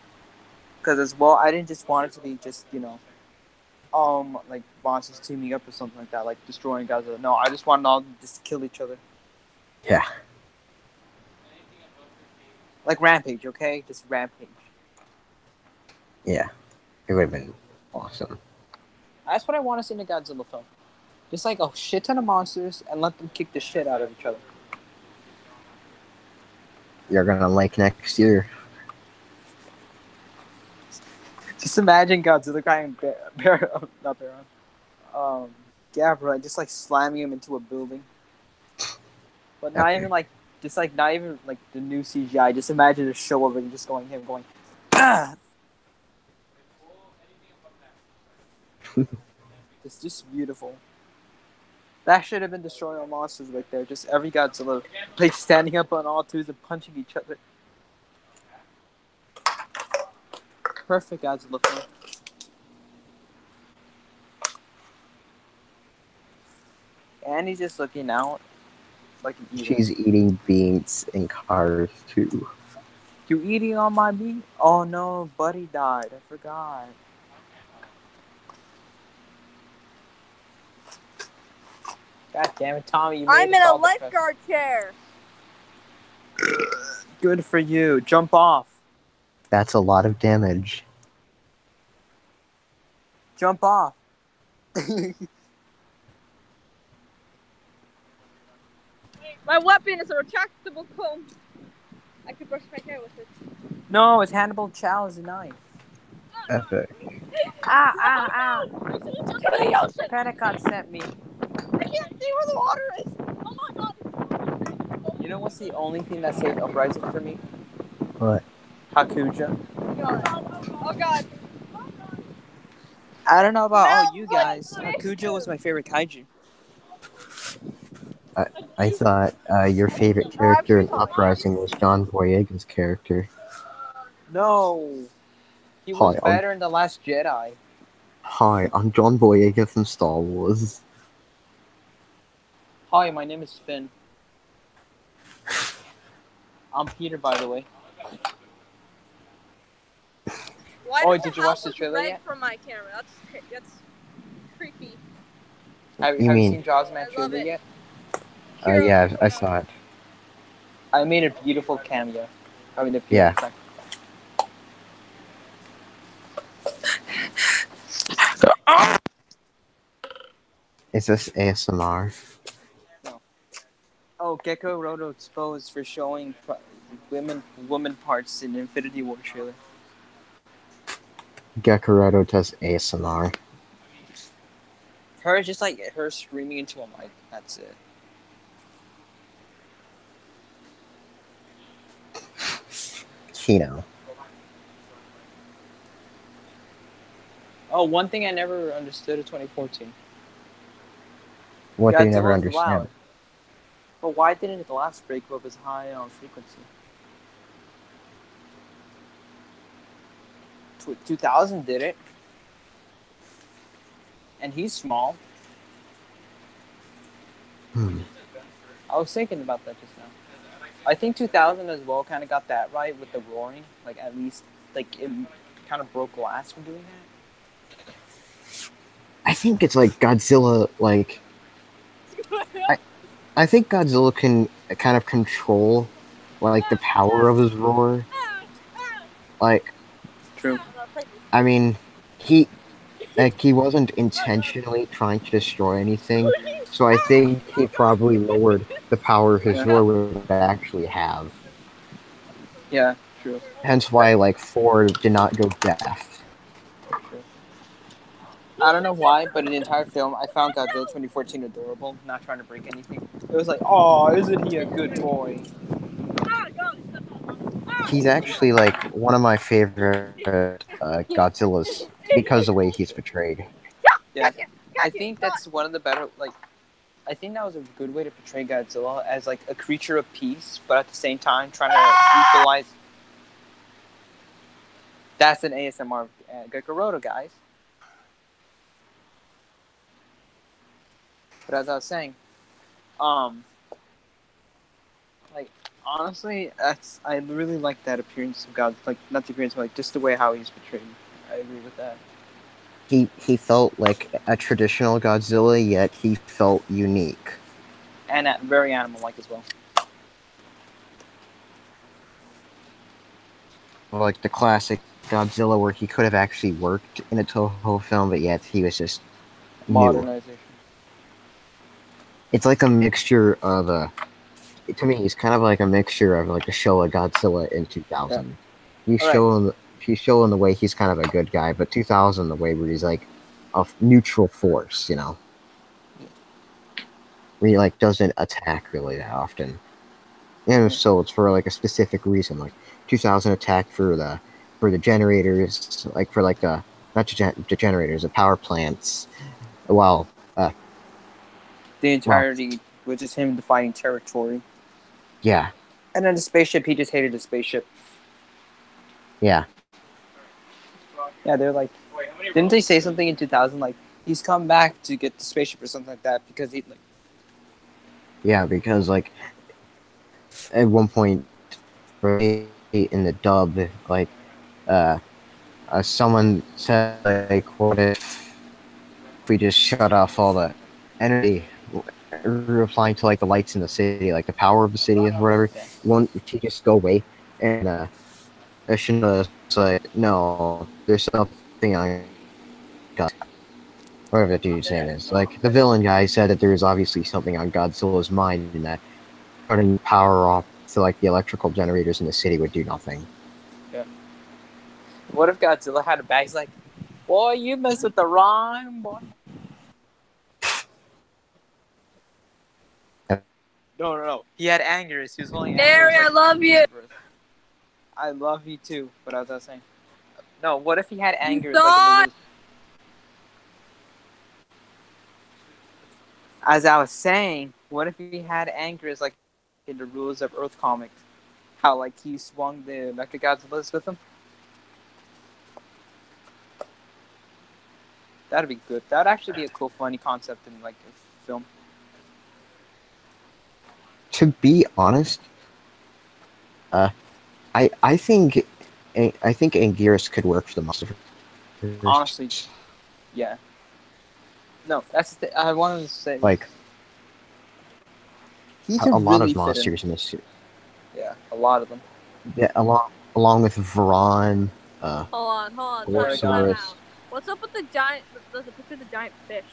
Because as well, I didn't just want it to be just like monsters teaming up or something like that, like destroying Godzilla. No, I just wanted all of them just to kill each other. Yeah. Like Rampage, okay? Just Rampage. Yeah. It would have been awesome. That's what I want to see in a Godzilla film. Just like a shit ton of monsters and let them kick the shit out of each other. You're gonna like next year. Just imagine Godzilla crying yeah, bro, just like slamming him into a building. But not even like, not even like the new CGI. Just imagine a show of it just going, ah! It's just beautiful. That should have been destroying all monsters right there. Just every Godzilla, like standing up on all twos and punching each other. Perfect Godzilla film. And he's just looking out like an eater. She's eating beans in Cars too. You eating on my meat? Oh no, Buddy died. I forgot. God damn it, Tommy! You made I'm in a lifeguard chair. Good for you. Jump off. That's a lot of damage. Jump off. My weapon is a retractable comb. I could brush my hair with it. No, it's Hannibal Chow's knife. Epic. Ow. To the ocean. Petticott sent me. I can't see where the water is. Oh my God. You know what's the only thing that saved Uprising for me? What? Hakuja. Oh God. I don't know about all you guys. Hakuja was my favorite kaiju. I thought your favorite character in Uprising was John Boyega's character. No. He was better in The Last Jedi. Hi, I'm John Boyega from Star Wars. Hi, my name is Finn. I'm Peter, by the way. Why Oh, does did the you watch house the look trailer red yet? from my camera? That's creepy. Have You you mean? seen Jaws Man I love trailer it. yet? Yeah, I saw it. I made a beautiful cameo. I mean, Yeah. appearance. Is this ASMR? Oh, Gecko Roto exposed for showing woman parts in Infinity War trailer. Gekaroto does ASMR. Her just like her screaming into a mic. That's it. Kino. Oh, one thing I never understood in 2014. What do you never Godzilla's understand? loud. But why didn't the glass break up as high on frequency? 2000 did it. And he's small. I was thinking about that just now. I think 2000 as well kind of got that right with the roaring. Like, at least, like, it kind of broke glass from doing that. I think it's like Godzilla, like... I think Godzilla can kind of control, like, the power of his roar. Like, True. I mean, he wasn't intentionally trying to destroy anything, so I think he probably lowered the power his roar would actually have. Yeah, true. Hence why, like, Ford did not go deaf. True. I don't know why, but in the entire film, I found Godzilla 2014 adorable, not trying to break anything. It was like, oh, isn't he a good boy? He's actually, like, one of my favorite Godzillas because of the way he's portrayed. Yeah, I think that's one of the better, like, I think that was a good way to portray Godzilla as, like, a creature of peace, but at the same time trying to equalize. That's an ASMR Gekuroto, guys. But as I was saying, like, honestly, I really like that appearance of God, like, not the appearance, but like, just the way how he's portrayed. I agree with that. He felt like a traditional Godzilla, yet he felt unique. And very animal-like as well. Like the classic Godzilla, where he could have actually worked in a Toho film, but yet he was just new. Modernization. It's like a mixture of to me, it's kind of like a mixture of like a Showa Godzilla in 2000. Yeah. He's showing the way he's kind of a good guy, but 2000 the way where he's like a neutral force, you know, where he like doesn't attack really that often. And so it's for like a specific reason, like 2000 attack for the generators, like for like the not the generators, the power plants. Well, the entirety, which is him defining territory. Yeah. And then the spaceship, he just hated the spaceship. Yeah. Yeah, they're like, didn't they say something in 2000 like he's come back to get the spaceship or something like that because he like. Yeah, because like at one point in the dub, like someone said like, what if we just shut off all the energy, replying to like the lights in the city, like the power of the city or whatever, won't you just go away? And Ashina's like, no, there's something on God. Whatever that dude's name is. Like, the villain guy said that there was obviously something on Godzilla's mind and that turning power off to, like, the electrical generators in the city would do nothing. Yeah. What if Godzilla had a bag? He's like, boy, you mess with the wrong boy. No. He had angers. He was holding Mary, angers. I love you. I love you too, but as I was saying. No, what if he had angers as I was saying, what if he had angers like in the Rules of Earth comics? How like he swung the Mechagodzillas with him? That'd be good. That'd actually be a cool, funny concept in like a film. To be honest, I think I think Anguirus could work for the monster. Honestly, yeah. No, that's the I wanted to say. Like he a could lot really of fit in. monsters in this series. Yeah, a lot of them. Yeah, along with Varan, Hold on, time Gorsaurus. out. What's up with the giant? There's a picture of the giant fish.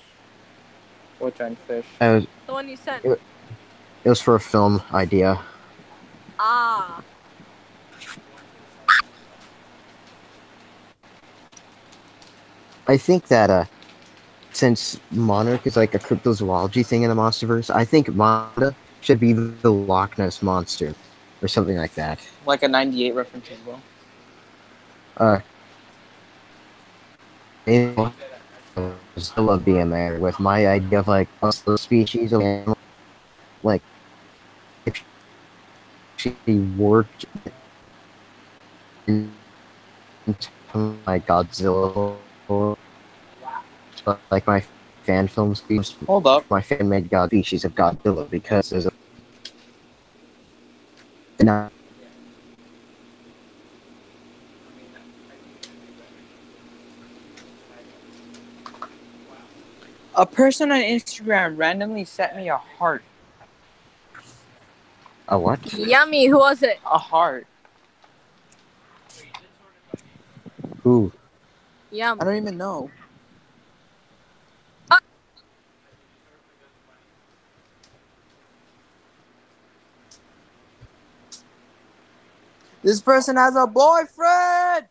What giant fish? The one you sent. It was for a film idea. Ah. I think that since Monarch is like a cryptozoology thing in the Monsterverse, I think Monda should be the Loch Ness monster or something like that. Like a 98 reference as well. Godzilla being there with my idea of like a species of animal, like if she worked into my Godzilla, like my fan film species. Hold up. My fan made God species of Godzilla because there's a now. A person on Instagram randomly sent me a heart. A what? Yummy. Who was it? A heart. Who? Yum. I don't even know. This person has a boyfriend!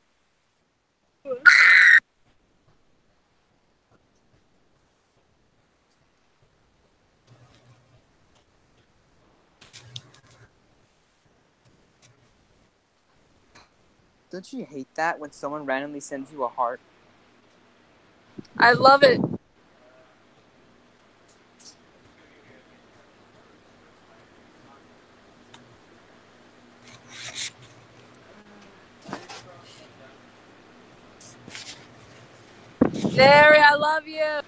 Don't you hate that when someone randomly sends you a heart? I love it. Larry, I love you.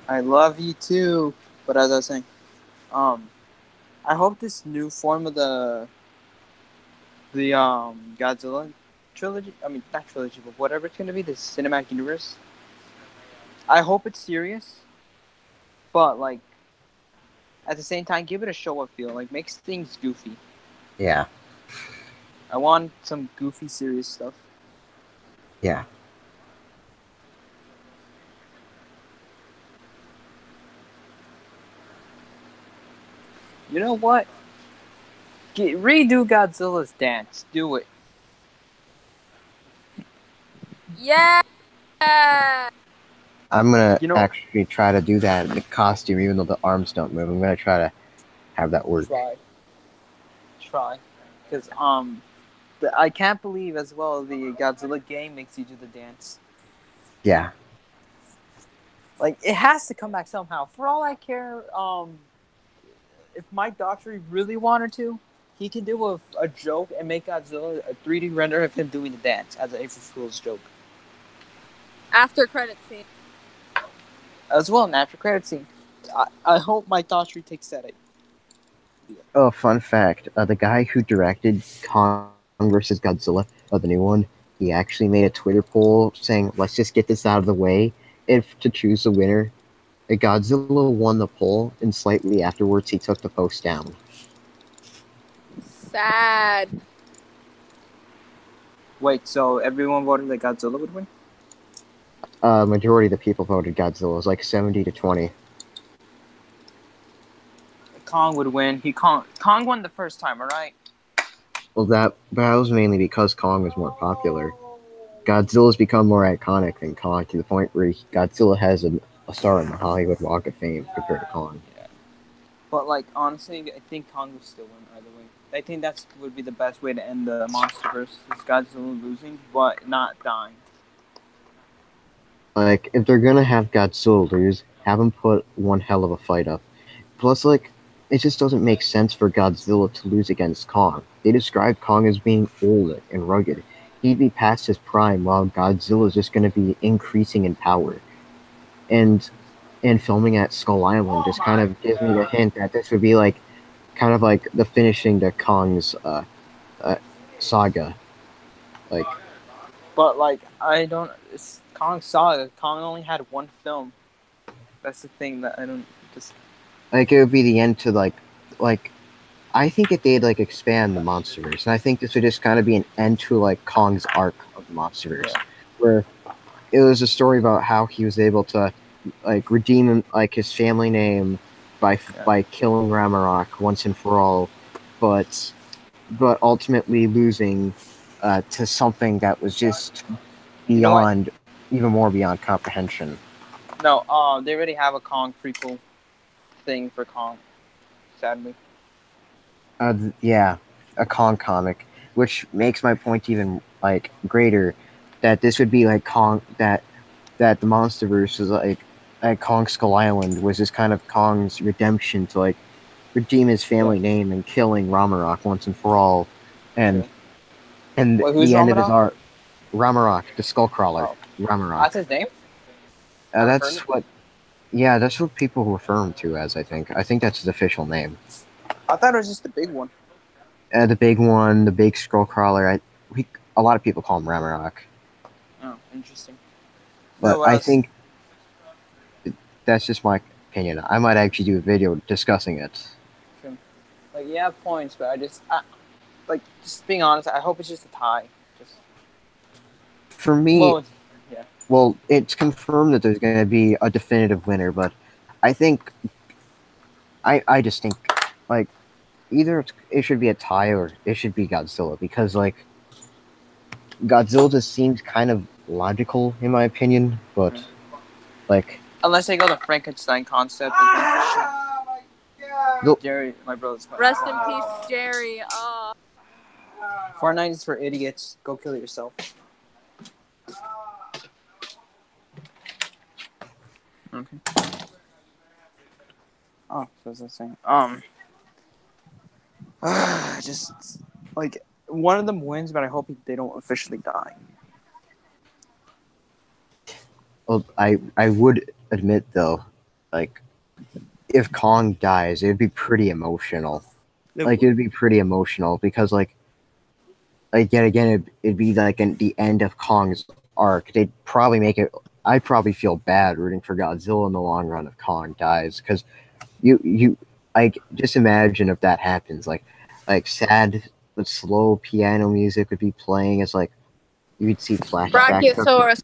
I love you too. But as I was saying, I hope this new form of the Godzilla trilogy, I mean not trilogy, but whatever it's gonna be, the cinematic universe. I hope it's serious, but like at the same time, give it a show up feel. Like makes things goofy. Yeah. I want some goofy, serious stuff. Yeah. You know what? Redo Godzilla's dance. Do it. Yeah. I'm gonna You know- actually try to do that in the costume, even though the arms don't move. I'm gonna try to have that work. Try. Because I can't believe as well the Godzilla game makes you do the dance. Yeah. Like it has to come back somehow. For all I care, if Mike Daughtry really wanted to, he can do a joke and make Godzilla a 3D render of him doing the dance as an April Fool's joke. After credit scene. As well, an after credit scene. I hope Mike Daughtry takes that idea. Oh, fun fact: the guy who directed Kong vs. Godzilla, the new one, he actually made a Twitter poll saying, "Let's just get this out of the way. If to choose the winner." Godzilla won the poll, and slightly afterwards, he took the post down. Sad. Wait, so everyone voted that Godzilla would win? Majority of the people voted Godzilla. It was like 70-20. Kong would win. Kong won the first time, alright? Well, that was mainly because Kong was more popular. Godzilla's become more iconic than Kong to the point where Godzilla has a star in the Hollywood Walk of Fame compared to Kong. Yeah. But, like, honestly, I think Kong would still win either way. I think that would be the best way to end the Monsterverse, is Godzilla losing, but not dying. Like, if they're gonna have Godzilla lose, have him put one hell of a fight up. Plus, like, it just doesn't make sense for Godzilla to lose against Kong. They describe Kong as being old and rugged. He'd be past his prime, while Godzilla's just gonna be increasing in power. And filming at Skull Island just kind of gives me the hint that this would be like, kind of like the finishing to Kong's saga. Like, But like, I don't. It's Kong Saga. Kong only had one film. That's the thing that I don't just. it would be the end to like. I think if they'd like expand the MonsterVerse, and I think this would just kind of be an end to like Kong's arc of the MonsterVerse, where it was a story about how he was able to like redeem like his family name by killing Ragnarok once and for all, but ultimately losing to something that was just beyond, even more beyond comprehension. No, they already have a Kong prequel thing for Kong. Sadly. Yeah, a Kong comic, which makes my point even like greater, that this would be like Kong, that the MonsterVerse is like Kong Skull Island was just kind of Kong's redemption to like redeem his family name and killing Ragnarok once and for all, and Wait, who's the end of his Ragnarok? arc, Ragnarok, the Skullcrawler, Ragnarok. That's his name. That's what. Yeah, that's what people refer him to as. I think that's his official name. I thought it was just the big one. The big one, the big Skullcrawler. A lot of people call him Ragnarok. Oh, interesting. But So, I think that's just my opinion. I might actually do a video discussing it. Like, you have points, but like, just being honest, I hope it's just a tie. Just for me, yeah. Well, it's confirmed that there's going to be a definitive winner, but I think I just think like either it should be a tie or it should be Godzilla, because like Godzilla just seems kind of logical in my opinion, but like unless they go the Frankenstein concept. Jerry, my brother's Rest in peace, Jerry. Fortnite is for idiots. Go kill yourself. Okay. Oh, so was I saying? Just like one of them wins, but I hope they don't officially die. Well, I would admit though, like if Kong dies, it'd be pretty emotional. Like it'd be pretty emotional because like yet again it'd be like the end of Kong's arc. They'd probably make it. I'd probably feel bad rooting for Godzilla in the long run if Kong dies, because you just imagine if that happens, like sad but slow piano music would be playing as like you'd see flashbacks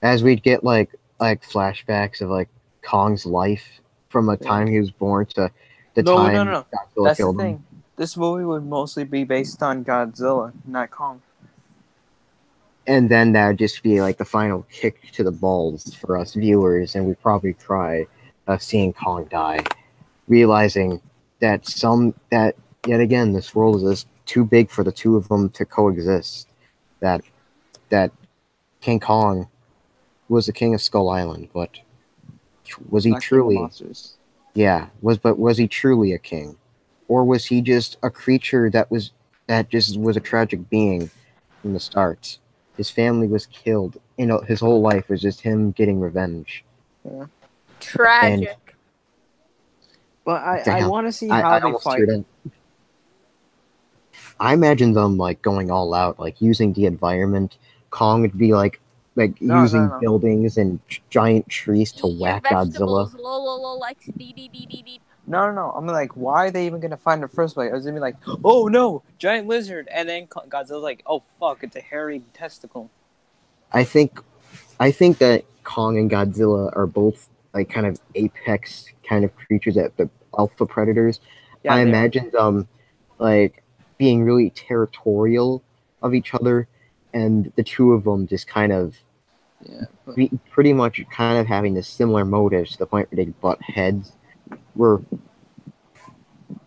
as we'd get like flashbacks of like Kong's life from the time he was born to the time No. Godzilla That's killed the thing. him. This movie would mostly be based on Godzilla, not Kong. And then that would just be like the final kick to the balls for us viewers, and we'd probably cry seeing Kong die, realizing that yet again this world is just too big for the two of them to coexist. That King Kong was the king of Skull Island, but was he truly? Yeah, was he truly a king, or was he just a creature that just was a tragic being from the start? His family was killed. You know, his whole life was just him getting revenge. Yeah. Tragic. But I want to see how they fight. I imagine them like going all out, like using the environment. Kong would be like using buildings and giant trees to whack Godzilla. No. I'm like, why are they even gonna fight in the first place? I was gonna be like, oh no, giant lizard, and then Godzilla's like, oh fuck, it's a hairy testicle. I think that Kong and Godzilla are both like kind of apex kind of creatures, that the alpha predators. Yeah, I imagine them like being really territorial of each other, and the two of them just kind of pretty much kind of having the similar motives to the point where they butt heads, where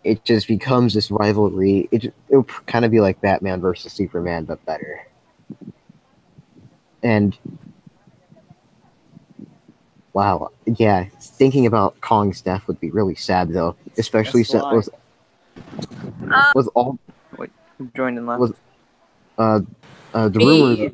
it just becomes this rivalry. It'll kind of be like Batman versus Superman, but better. And wow, yeah, thinking about Kong's death would be really sad though, especially with all. Wait, who joined and left? With the rumors.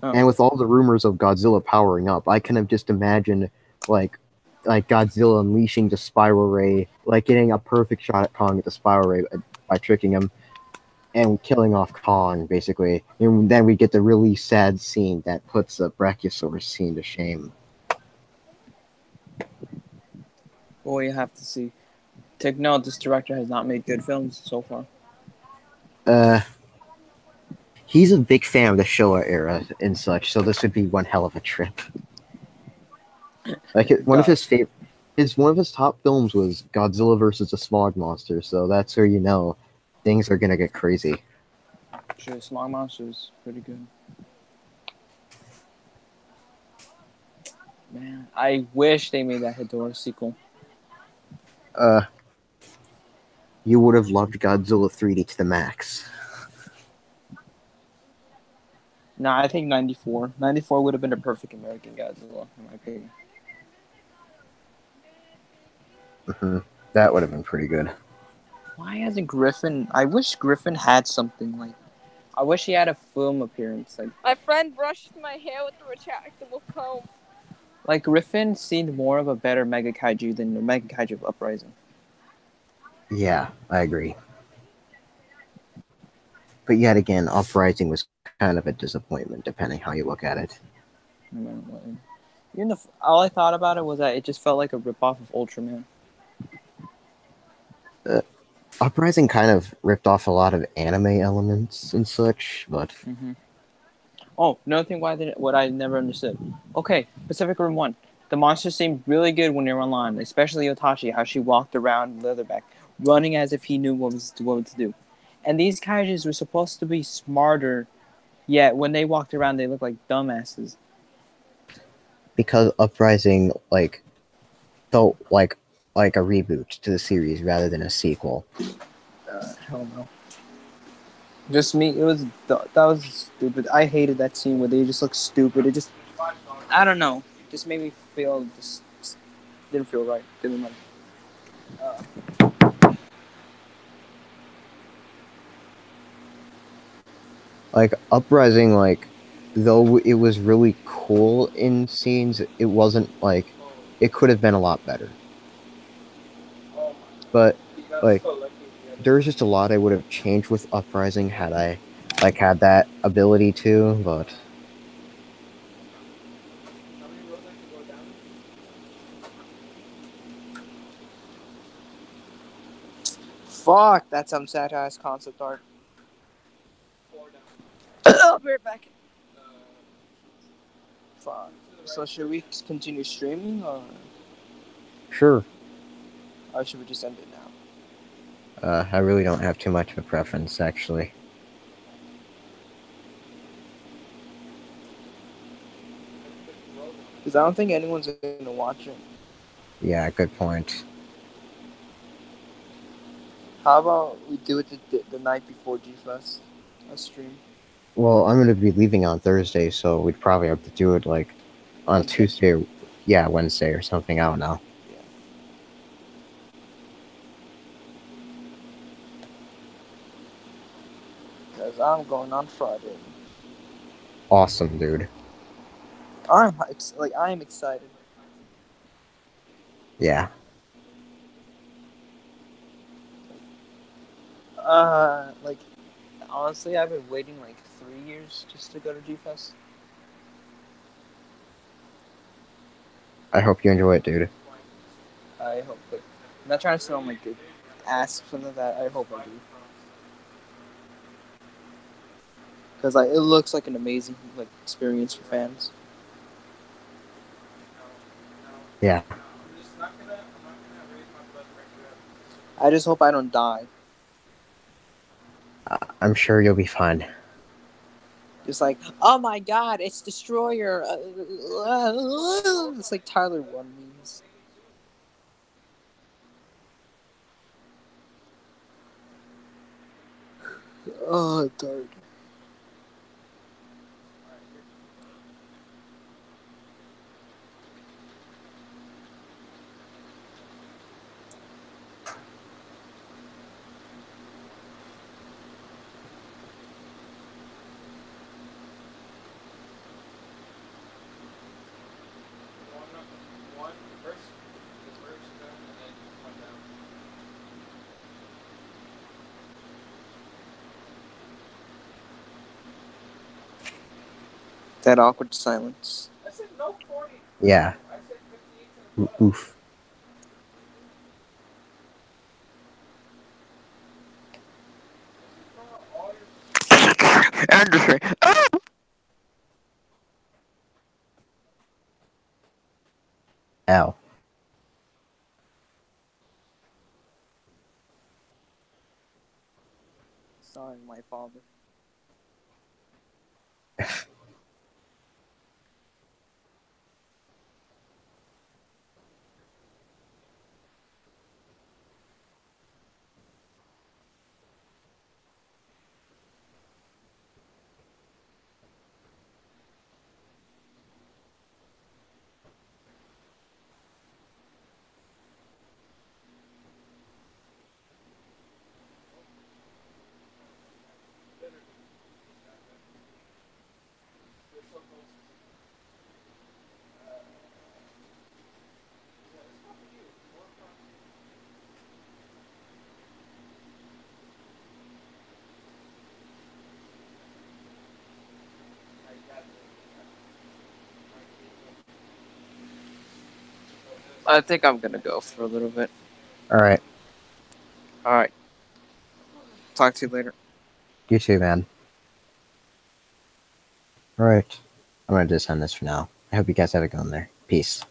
And with all the rumors of Godzilla powering up, I kind of just imagine like Godzilla unleashing the spiral ray, like getting a perfect shot at Kong with the spiral ray by tricking him, and killing off Kong, basically. And then we get the really sad scene that puts the Brachiosaurus scene to shame. Well, you have to see. Take note, this director has not made good films so far. He's a big fan of the Showa era and such, so this would be one hell of a trip. Like one of his top films was Godzilla versus the Smog Monster, so that's where you know things are gonna get crazy. Sure, Smog Monster is pretty good. Man, I wish they made that Hedorah sequel. You would have loved Godzilla 3D to the max. Nah, I think 94. 94 would have been a perfect American Godzilla, in my opinion. That would have been pretty good. Why hasn't Griffin... I wish Griffin had something like... I wish he had a film appearance. My friend brushed my hair with a retractable comb. Like, Griffin seemed more of a better Mega Kaiju than the Mega Kaiju of Uprising. Yeah, I agree. But yet again, Uprising was kind of a disappointment, depending how you look at it. All I thought about it was that it just felt like a ripoff of Ultraman. Uprising kind of ripped off a lot of anime elements and such, but... Oh, another thing what I never understood. Okay, Pacific Rim 1. The monsters seemed really good when they were online, especially Otachi, how she walked around Leatherback, running as if he knew what to do. And these kaijus were supposed to be smarter, yet when they walked around, they looked like dumbasses. Because Uprising, like, felt like a reboot to the series rather than a sequel. I don't know. Just me, that was stupid. I hated that scene where they just looked stupid. It just, I don't know. It just made me feel, just didn't feel right. Didn't like. Like, Uprising, like, though it was really cool in scenes, it wasn't, like, it could have been a lot better. But, like, there's just a lot I would have changed with Uprising had I, like, had that ability to, but... Fuck, that's some sad-ass concept art. I'll be right back. Fuck. So should we continue streaming, or Sure. should we just end it now? I really don't have too much of a preference, actually. Because I don't think anyone's gonna watch it. Yeah, good point. How about we do it the night before G-Fest? A stream. Well, I'm going to be leaving on Thursday, so we'd probably have to do it, like, on Tuesday, Wednesday or something, I don't know. Yeah. Because I'm going on Friday. Awesome, dude. I am excited. Yeah. Like, honestly, I've been waiting like 3 years just to go to G-Fest. I hope you enjoy it, dude. I hope that. I'm not trying to sound like an ass or something like that. I hope I do. Because like, it looks like an amazing like experience for fans. Yeah. I just hope I don't die. I'm sure you'll be fine. Just like, oh my god, it's Destroyer. It's like Tyler 1 memes. Oh, dark. That awkward silence. Yeah. Oof. Anderson. Oh! Ow. Sorry, my father. I think I'm gonna go for a little bit. Alright. Alright. Talk to you later. You too, man. Alright. I'm gonna just end this for now. I hope you guys have a good one there. Peace.